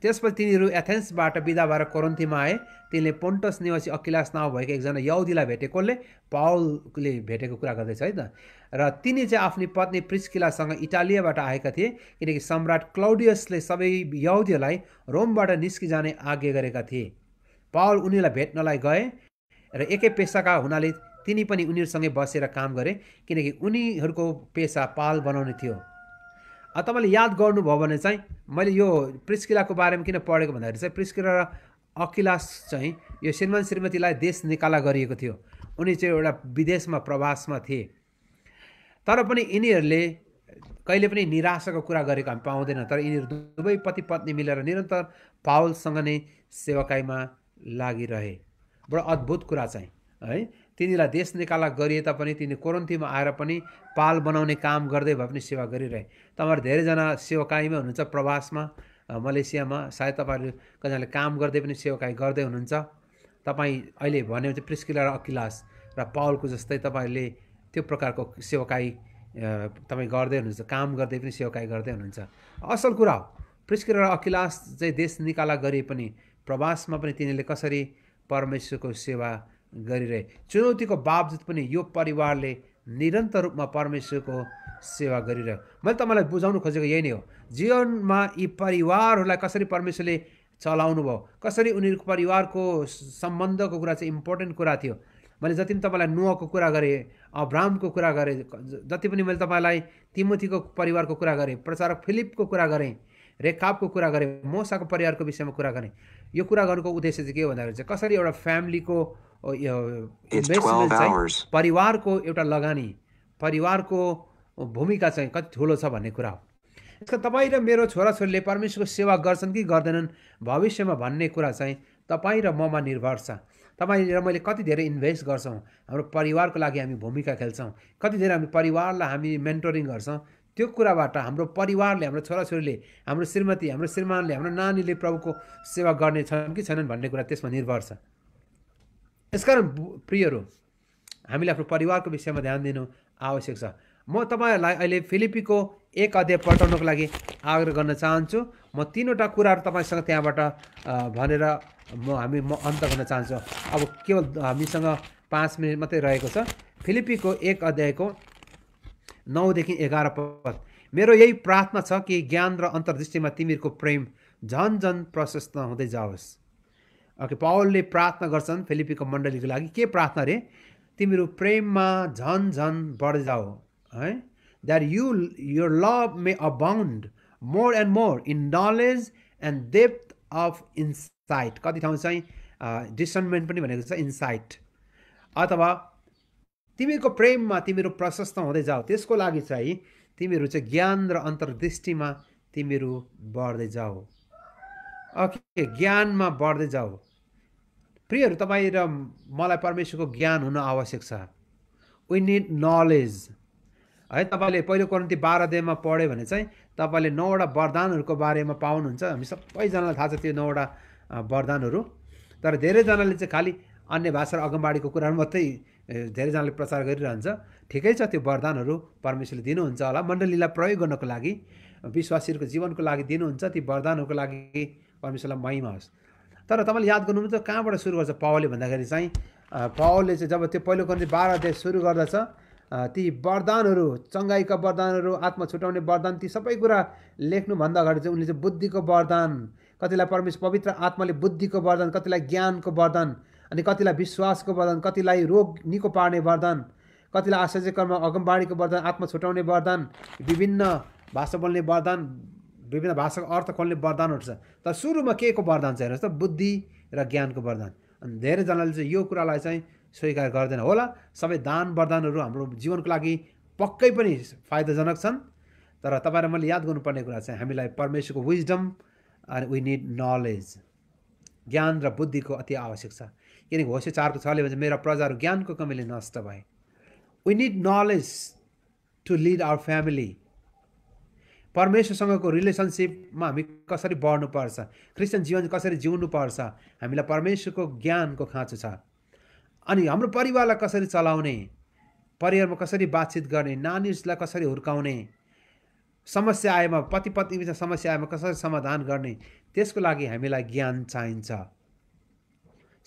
त्यसपछि तिनीहरू एथेन्सबाट बिदा भएर कोरिन्थमा आए। तिनले पोन्टस निवासी अकिलास नाउँ भएको एकजना यहुदीलाई भेटेकोले पावलले भेटेको कुरा गर्दैछ है त। र तिनी चाहिँ आफ्नी पत्नी प्रिस्किलासँग इटालियाबाट आएका थिए, किनकि सम्राट क्लाउडियसले सबै यहुदीहरूलाई रोमबाट निस्किजाने आज्ञा गरेका थिए। पावल उनीलाई भेट्नलाई गए र एकै पेसाका हुनाले तिनी पनि उनीहरूसँगै बसेर काम गरे, किनकि उनीहरूको पेसा पाल बनाउने थियो। तपाईँले याद गर्नुभयो भने चाहिँ मैले यो प्रिस्किलाको बारेमा किन पढेको भन्दाखेरि चाहिँ प्रिस्किला र अकिलास चाहिँ यो श्रीमान श्रीमतीलाई देश निकाला गरिएको थियो। उनी चाहिँ एउटा विदेशमा प्रवासमा थिए, तर पनि यिनीहरूले कहिले पनि निराशाको कुरा गरेको हामी पाउँदैन। तर यिनीहरू दुवै पति पत्नी मिलेर निरन्तर पावलसँग नै सेवाकाईमा लागिरहे। बडो अद्भुत कुरा चाहिँ है। तिनीलाई देश निकाला गरिए तापनि तिनी कोरिन्थमा आएर पनि पाल बनाउने काम गर्दै भए पनि सेवा गरिरहे। तपाईँहरू धेरैजना सेवाकाईमा हुनुहुन्छ, प्रवासमा मलेसियामा, सायद तपाईँहरू कतिजनाले काम गर्दै पनि सेवाकाई गर्दै हुनुहुन्छ। तपाईँ अहिले भन्यो भने प्रिस्किला र अकिलास र पावलको जस्तै तपाईँहरूले त्यो प्रकारको सेवाकाई तपाईँ गर्दै हुनुहुन्छ, काम गर्दै पनि सेवाकाई गर्दै हुनुहुन्छ। असल कुरा हो। प्रिस्किला र अकिलास चाहिँ देश निकाला गरे पनि प्रवासमा पनि तिनीहरूले कसरी परमेश्वरको सेवा गरिरहे। चुनौतीको बावजुद पनि यो परिवारले निरन्तर रूपमा परमेश्वरको सेवा गरिरह्यो। मैले तपाईँलाई बुझाउनु खोजेको यही नै हो। जीवनमा यी परिवारहरूलाई कसरी परमेश्वरले चलाउनु भयो, कसरी उनीहरूको परिवारको सम्बन्धको कुरा चाहिँ इम्पोर्टेन्ट कुरा थियो। मैले जति पनि तपाईँलाई नोहको कुरा गरेँ, अब्राहमको कुरा गरेँ, जति पनि मैले तपाईँलाई तिमोथीको परिवारको कुरा गरेँ, प्रचारक फिलिपको कुरा गरेँ, रेखाबको कुरा गरेँ, मोसाको परिवारको विषयमा कुरा गरेँ। यो कुरा गर्नुको उद्देश्य चाहिँ के हो भन्दाखेरि चाहिँ कसरी एउटा फ्यामिलीको इन्भेस्टमेन्ट चाहिँ परिवारको एउटा लगानी, परिवारको भूमिका चाहिँ कति ठुलो छ भन्ने कुरा हो। यसको तपाईँ र मेरो छोराछोरीले परमेश्वरको सेवा गर्छन् कि गर्दैनन् भविष्यमा भन्ने कुरा चाहिँ तपाईँ र ममा निर्भर छ। तपाईँ र मैले कति धेरै इन्भेस्ट गर्छौँ, हाम्रो परिवारको लागि हामी भूमिका खेल्छौँ, कति धेरै हामी परिवारलाई हामी मेन्टरिङ गर्छौँ। त्यो कुराबाट हाम्रो परिवारले, हाम्रो छोराछोरीले, हाम्रो श्रीमती, हाम्रो श्रीमानले, हाम्रो नानीले प्रभुको सेवा गर्ने छन् कि छैनन् भन्ने कुरा त्यसमा निर्भर छ। यसकारण प्रियहरू, हामीले आफ्नो परिवारको विषयमा ध्यान दिनु आवश्यक छ। म तपाईँहरूलाई अहिले फिलिपीको 1 अध्याय पल्टाउनको लागि आग्रह गर्न चाहन्छु। म 3वटा कुराहरू तपाईँसँग त्यहाँबाट भनेर म अन्त गर्न चाहन्छु। अब केवल हामीसँग 5 मिनट मात्रै रहेको छ। फिलिपीको 1 अध्यायको 9 देखि 11 पद। मेरो यही प्रार्थना छ कि ज्ञान र अन्तर्दृष्टिमा तिमीहरूको प्रेम झन झन प्रशस्त हुँदै जाओस्। ओके, पावलले प्रार्थना गर्छन् फिलिपीको मण्डलीको लागि। के प्रार्थना रे? तिमीहरू प्रेममा झन झन बढ्दै जाओ है। That your love may abound more and more in knowledge and depth of insight. कति ठाउँ चाहिँ डिसर्नमेन्ट पनि भनेको छ, इन्साइट। अथवा तिमीहरूको प्रेममा तिमीहरू प्रशस्त हुँदै जाओ, त्यसको लागि चाहिँ तिमीहरू चाहिँ ज्ञान र अन्तर्दृष्टिमा तिमीहरू बढ्दै जाओ। ओके, ज्ञानमा बढ्दै जाओ। प्रियहरू, तपाईँ र मलाई परमेश्वरको ज्ञान हुन आवश्यक छ। वी निड नलेज है। तपाईँले पहिलो कोरिन्थी 12 अध्यायमा पढ्यो भने चाहिँ तपाईँले 9वटा वरदानहरूको बारेमा पाउनुहुन्छ। हामी सबैजनालाई थाहा छ त्यो 9वटा वरदानहरू। तर धेरैजनाले चाहिँ खालि अन्य भाषा र अगमबाडीको कुराहरू मात्रै धेरैजनाले प्रचार गरिरहन्छ। ठिकै छ, त्यो वरदानहरू परमेश्वरले दिनुहुन्छ होला, मण्डलीलाई प्रयोग गर्नको लागि, विश्वासीहरूको जीवनको लागि दिनुहुन्छ। ती वरदानहरूको लागि परमेश्वरलाई महिमा होस्। तर तपाईँले याद गर्नुहुन्छ कहाँबाट सुरु गर्छ पावलले भन्दाखेरि चाहिँ पावलले चाहिँ जब त्यो पहिलो कन्ती 12 अध्याय सुरु गर्दछ, ती वरदानहरू, चङ्गाईका वरदानहरू, आत्मा छुटाउने वरदान, ती सबै कुरा लेख्नुभन्दा अगाडि चाहिँ उनले चाहिँ बुद्धिको वरदान, कतिलाई परमेश्वर पवित्र आत्माले बुद्धिको वरदान, कतिलाई ज्ञानको वरदान, अनि कतिलाई विश्वासको वरदान, कतिलाई रोग निको पार्ने वरदान, कतिलाई आश्चर्य कर्म अगमबाडीको वरदान, आत्मा छुटाउने वरदान, विभिन्न भाषा बोल्ने वरदान, विभिन्न भाषाको अर्थ खोल्ने वरदानहरू छ। तर सुरुमा के को वरदान चाहिँ हेर्नुहोस् त, बुद्धि र ज्ञानको वरदान। अनि धेरैजनाले चाहिँ यो कुरालाई चाहिँ स्वीकार गर्दैन होला। सबै दान वरदानहरू हाम्रो जीवनको लागि पक्कै पनि फाइदाजनक छन्, तर तपाईँलाई मैले याद गर्नुपर्ने कुरा चाहिँ हामीलाई परमेश्वरको विजडम अनि वी निड नलेज, ज्ञान र बुद्धिको अति आवश्यक छ। किनकि होशे 4:6ले भन्छ मेरा प्रजाहरू ज्ञानको कमीले नष्ट भए। We need knowledge to lead our family. परमेश्वरसँगको रिलेसनसिपमा हामी कसरी बढ्नुपर्छ, क्रिस्चियन जीवन कसरी जिउनुपर्छ, हामीलाई परमेश्वरको ज्ञानको खाँचो छ। अनि हाम्रो परिवारलाई कसरी चलाउने, परिवारमा कसरी बातचित गर्ने, नानीहरूलाई कसरी हुर्काउने, समस्या आएमा पति पत्नीबिच समस्या आएमा कसरी समाधान गर्ने, त्यसको लागि हामीलाई ज्ञान चाहिन्छ।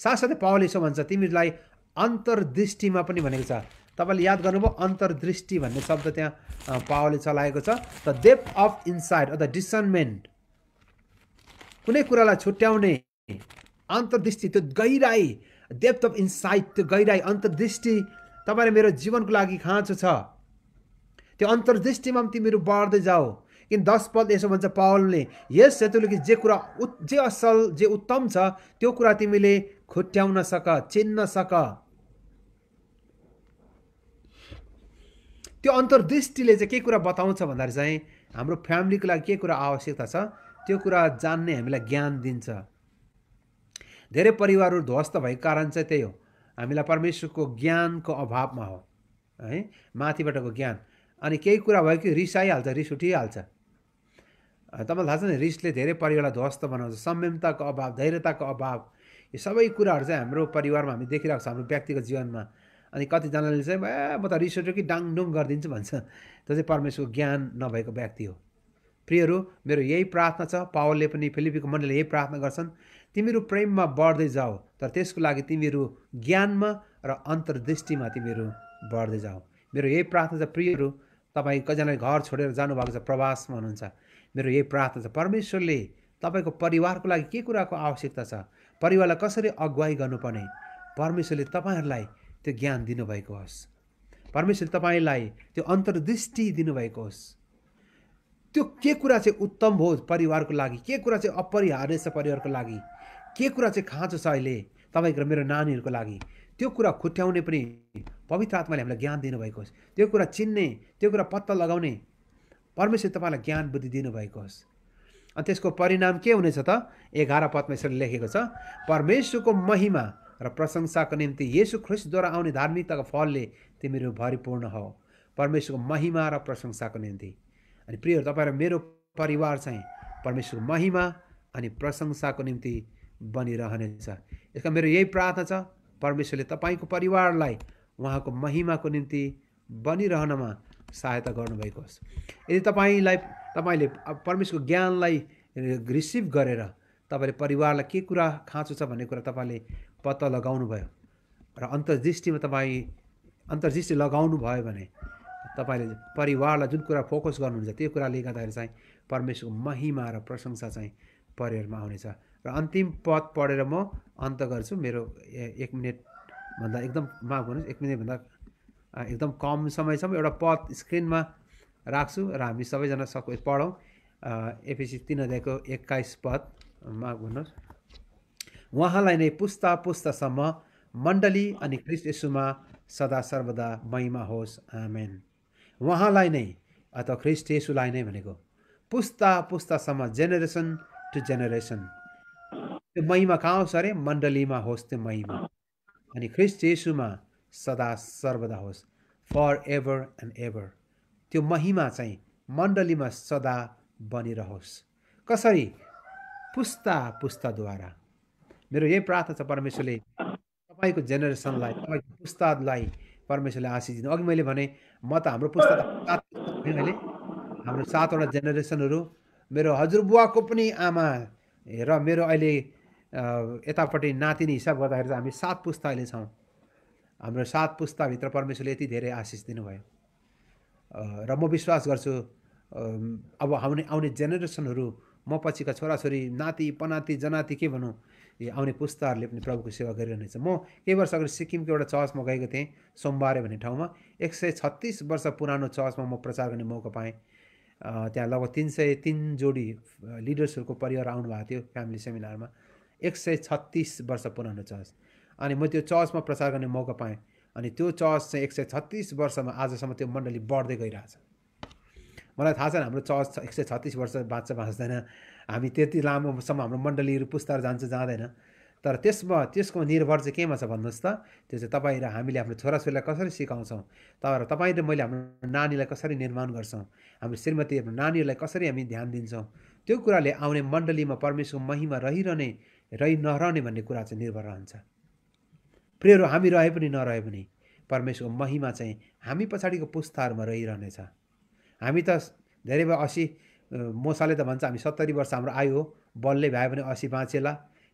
साथसाथै पावलले यसो भन्छ तिमीलाई अन्तर्दृष्टिमा पनि भनेको छ। तपाईँले याद गर्नुभयो अन्तर्दृष्टि भन्ने शब्द त्यहाँ पावलले चलाएको छ। The depth of insight the discernment, कुनै कुरालाई छुट्याउने अन्तर्दृष्टि, त्यो गहिराई, डेप्थ अफ इन्साइट, त्यो गहिराई अन्तर्दृष्टि तपाईँले मेरो जीवनको लागि खाँचो छ। त्यो अन्तर्दृष्टिमा पनि तिमीहरू बढ्दै जाऊ। किन 10 पद यसो भन्छ पावलले, यस हेतुले कि जे कुरा जे असल जे उत्तम छ त्यो कुरा तिमीले खुट्याउन सक, चिन्न सक। त्यो अन्तर्दृष्टिले चाहिँ के कुरा बताउँछ भन्दाखेरि चाहिँ हाम्रो फ्यामिलीको लागि के कुरा आवश्यकता छ त्यो कुरा जान्ने हामीलाई ज्ञान दिन्छ। धेरै परिवारहरू ध्वस्त भएको कारण चाहिँ त्यही हो, हामीलाई परमेश्वरको ज्ञानको अभावमा हो है, माथिबाटको ज्ञान। अनि केही कुरा भयो कि रिस आइहाल्छ, रिस उठिहाल्छ। तपाईँलाई थाहा छ नि, रिसले धेरै परिवारलाई ध्वस्त बनाउँछ। संयमताको अभाव, धैर्यताको अभाव, यो सबै कुराहरू चाहिँ हाम्रो परिवारमा हामी देखिरहेको छ, हाम्रो व्यक्तिगत जीवनमा। अनि कतिजनाले चाहिँ म त रिस उठ्यो कि डाङडुङ गरिदिन्छु भन्छ, त्यो चाहिँ परमेश्वरको ज्ञान नभएको व्यक्ति हो। प्रियहरू, मेरो यही प्रार्थना छ, पावलले पनि फिलिपीको मण्डलीले यही प्रार्थना गर्छन्, तिमीहरू प्रेममा बढ्दै जाऊ, तर त्यसको लागि तिमीहरू ज्ञानमा र अन्तर्दृष्टिमा तिमीहरू बढ्दै जाऊ। मेरो यही प्रार्थना छ। प्रियहरू, तपाईँ कतिजनाले घर छोडेर जानुभएको छ, प्रवासमा हुनुहुन्छ, मेरो यही प्रार्थना छ परमेश्वरले तपाईँको परिवारको लागि के कुराको आवश्यकता छ, परिवारलाई कसरी अगुवाई गर्नुपर्ने, परमेश्वरले तपाईँहरूलाई त्यो ज्ञान दिनुभएको होस्। परमेश्वरले तपाईँलाई त्यो अन्तर्दृष्टि दिनुभएको होस्। त्यो के कुरा चाहिँ उत्तम हो परिवारको लागि, के कुरा चाहिँ अपरिहार्य छ परिवारको लागि, के कुरा चाहिँ खाँचो छ अहिले तपाईँको र मेरो नानीहरूको लागि, त्यो कुरा खुट्याउने पनि पवित्र आत्माले हामीलाई ज्ञान दिनुभएको होस्। त्यो कुरा चिन्ने, त्यो कुरा पत्ता लगाउने परमेश्वरले तपाईँलाई ज्ञान बुद्धि दिनुभएको होस्। अनि त्यसको परिणाम के हुनेछ त? 11 पदमा यसरी लेखेको छ, परमेश्वरको महिमा र प्रशंसाको निम्ति येशू ख्रीष्टद्वारा आउने धार्मिकताको फलले तिमीहरू भरिपूर्ण हो। परमेश्वरको महिमा र प्रशंसाको निम्ति। अनि प्रियहरू, तपाईँ र मेरो परिवार चाहिँ परमेश्वरको महिमा अनि प्रशंसाको निम्ति बनिरहनेछ। यसका मेरो यही प्रार्थना छ, परमेश्वरले तपाईँको परिवारलाई उहाँको महिमाको निम्ति बनिरहनमा सहायता गर्नुभएको होस्। यदि तपाईँले परमेश्वरको ज्ञानलाई रिसिभ गरेर तपाईँले परिवारलाई के कुरा खाँचो छ भन्ने कुरा तपाईँले पत्ता लगाउनु भयो र अन्तर्दृष्टि लगाउनु भयो भने तपाईँले परिवारलाई जुन कुरा फोकस गर्नुहुन्छ त्यो कुराले गर्दाखेरि चाहिँ परमेश्वरको महिमा र प्रशंसा चाहिँ परिवारमा आउनेछ। र अन्तिम पद पढेर म अन्त गर्छु। मेरो 1 मिनटभन्दा एकदम माफ गर्नुहोस्, 1 मिनटभन्दा एकदम कम समय छ। म एउटा पद स्क्रिनमा राख्छु र हामी सबैजना पढौँ। एफएसी 3:21 पद, माफ गर्नुहोस्। उहाँलाई नै पुस्ता पुस्तासम्म मण्डली अनि ख्रीष्ट येशूमा सदा सर्वदा महिमा होस्, आमेन। उहाँलाई नै अथवा ख्रीष्ट येशूलाई नै भनेको पुस्ता पुस्तासम्म, जेनेरेसन टु जेनेरेसन। त्यो महिमा कहाँ होस् अरे? मण्डलीमा होस् त्यो महिमा, अनि ख्रीष्ट येशूमा सदा सर्वदा होस्, फर एभर एन्ड एभर। त्यो महिमा चाहिँ मण्डलीमा सदा बनिरहोस्। कसरी? पुस्ता पुस्ताद्वारा। मेरो यही प्रार्थना छ परमेश्वरले तपाईँको जेनेरेसनलाई, तपाईँको पुस्तालाई परमेश्वरले आशिष दिनु। अघि मैले भने म त हाम्रो पुस्ता त 7 पुस्ता भने मैले हाम्रो 7वटा जेनेरेसनहरू मेरो हजुरबुवाको पनि आमा र मेरो अहिले यतापट्टि नातिनी हिसाब गर्दाखेरि चाहिँ हामी 7 पुस्ता अहिले छौँ। हाम्रो 7 पुस्ताभित्र परमेश्वरले यति धेरै आशिष दिनुभयो। र म विश्वास गर्छु अब आउने जेनेरेसनहरू म पछिका छोराछोरी नाति पनाति जनाति के भनौँ यो आउने पुस्ताहरूले पनि प्रभुको सेवा गरिरहनेछ। म केही वर्ष अगाडि सिक्किमको एउटा चर्चमा गएको थिएँ, सोमबारे भन्ने ठाउँमा 136 वर्ष पुरानो चर्चमा म प्रचार गर्ने मौका पाएँ। त्यहाँ लगभग 303 जोडी लिडर्सहरूको परिवार आउनुभएको थियो फ्यामिली सेमिनारमा। 136 वर्ष पुरानो चर्च। अनि म त्यो चर्चमा प्रचार गर्ने मौका पाएँ। अनि त्यो चर्च चाहिँ 136 वर्षमा आजसम्म त्यो मण्डली बढ्दै गइरहेछ। मलाई थाहा छैन हाम्रो चर्च 136 वर्ष बाँच्दैन, हामी त्यति लामोसम्म हाम्रो मण्डलीहरू पुस्ताहरू जान्छ जाँदैन। तर त्यसको निर्भर चाहिँ केमा छ भन्नुहोस् त, त्यो चाहिँ तपाईँ र हामीले आफ्नो छोराछोरीलाई कसरी सिकाउँछौँ, तर तपाईँ र मैले हाम्रो नानीलाई कसरी निर्माण गर्छौँ, हाम्रो श्रीमती हाम्रो नानीहरूलाई कसरी हामी ध्यान दिन्छौँ, त्यो कुराले आउने मण्डलीमा परमेश्वरको महिमा रहि नरहने भन्ने कुरा चाहिँ निर्भर रहन्छ। प्रियहरू, हामी रहे पनि नरहे पनि परमेश्वरको महिमा चाहिँ हामी पछाडिको पुस्ताहरूमा रहिरहनेछ। हामी त धेरै भयो 80 मोसाले त भन्छ हामी 70 वर्ष हाम्रो आयु हो, बलले भ्यायो भने 80 बाँचेला।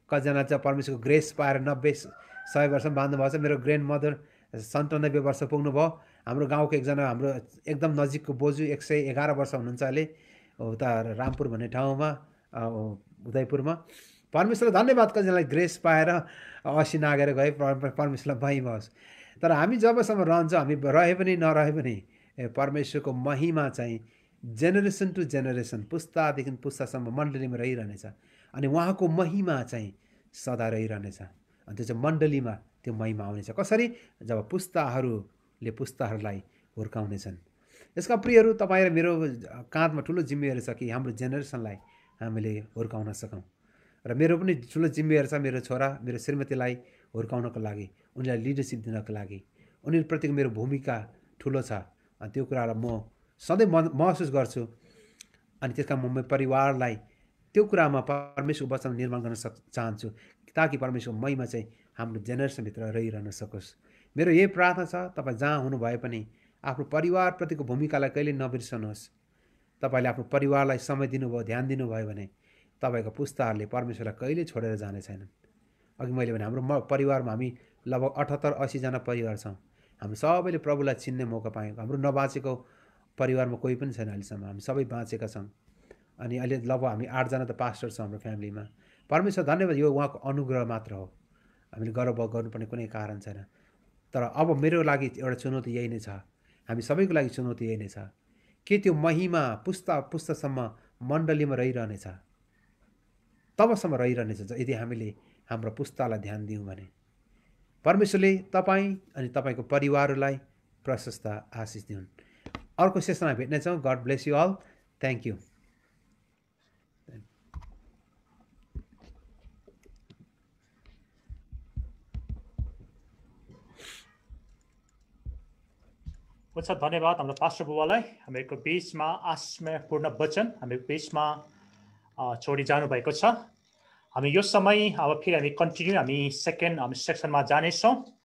कतिजना चाहिँ परमेश्वरको ग्रेस पाएर 90-100 वर्षमा बाँध्नुभएको छ। मेरो ग्रेन्ड मदर 97 वर्ष पुग्नुभयो। हाम्रो गाउँको एकजना हाम्रो एकदम नजिकको बोजू 111 वर्ष हुनुहुन्छ अहिले उता रामपुर भन्ने ठाउँमा उदयपुरमा। परमेश्वरलाई धन्यवाद, कतिजनालाई ग्रेस पाएर 80 नागेर गए, परमेश्वरलाई महिमा होस्। तर हामी जबसम्म रहन्छौँ, हामी रहे पनि नरहे पनि परमेश्वरको महिमा चाहिँ जेनेरेसन टु जेनेरेसन, पुस्तादेखि पुस्तासम्म मण्डलीमा रहिरहनेछ। अनि उहाँको महिमा चाहिँ सदा रहिरहनेछ। अनि त्यो चाहिँ मण्डलीमा त्यो महिमा आउनेछ। कसरी? जब पुस्ताहरूले पुस्ताहरूलाई हुर्काउनेछन्। यसका प्रियहरू, तपाईँ र मेरो काँधमा ठुलो जिम्मेवारी छ कि हाम्रो जेनेरेसनलाई हामीले हुर्काउन सकौँ। र मेरो पनि ठुलो जिम्मेवारी छ मेरो छोरा मेरो श्रीमतीलाई हुर्काउनको लागि, उनीहरूलाई लिडरसिप दिनको लागि। उनीहरूप्रतिको मेरो भूमिका ठुलो छ। अनि त्यो कुरालाई म सधैँ महसुस गर्छु। अनि त्यसका म परिवारलाई त्यो कुरामा परमेश्वरको वचन निर्माण गर्न चाहन्छु ताकि परमेश्वरको महिमा चाहिँ हाम्रो जेनेरेसनभित्र रहिरहन सकोस्। मेरो यही प्रार्थना छ, तपाईँ जहाँ हुनुभए पनि आफ्नो परिवारप्रतिको भूमिकालाई कहिले नबिर्सनुहोस्। तपाईँले आफ्नो परिवारलाई समय दिनुभयो, ध्यान दिनुभयो भने तपाईँको पुस्ताहरूले परमेश्वरलाई कहिले छोडेर जाने छैनन्। अघि मैले भने हाम्रो परिवारमा हामी लगभग 78-80 जना परिवार छौँ। हामी सबैले प्रभुलाई चिन्ने मौका पायौँ। हाम्रो नबाँचेको परिवारमा कोही पनि छैन अहिलेसम्म, हामी सबै बाँचेका छौँ। अनि अहिले लगभग हामी 8 जना त पास्टर छौँ हाम्रो फ्यामिलीमा। परमेश्वर धन्यवाद, यो उहाँको अनुग्रह मात्र हो, हामीले गर्व गर्नुपर्ने कुनै कारण छैन। तर अब मेरो लागि एउटा चुनौती यही नै छ, हामी सबैको लागि चुनौती यही नै छ कि त्यो महिमा पुस्तासम्म मण्डलीमा रहिरहनेछ, तबसम्म रहिरहनेछ यदि हामीले हाम्रो पुस्तालाई ध्यान दियौँ भने। परमेश्वरले तपाईँ अनि तपाईँको परिवारलाई प्रशस्त आशिष दिउन्। अर्को सेसनमा भेट्नेछौँ। God bless you all. Thank you. हुन्छ, धन्यवाद हाम्रो पास्टर बुबालाई। हामीहरूको बिचमा आत्मीयपूर्ण वचन हाम्रो बिचमा छोडी जानुभएको छ। हामी यो समय अब फेरि हामी कन्टिन्यू हामी सेकेन्ड सेक्सनमा जानेछौँ।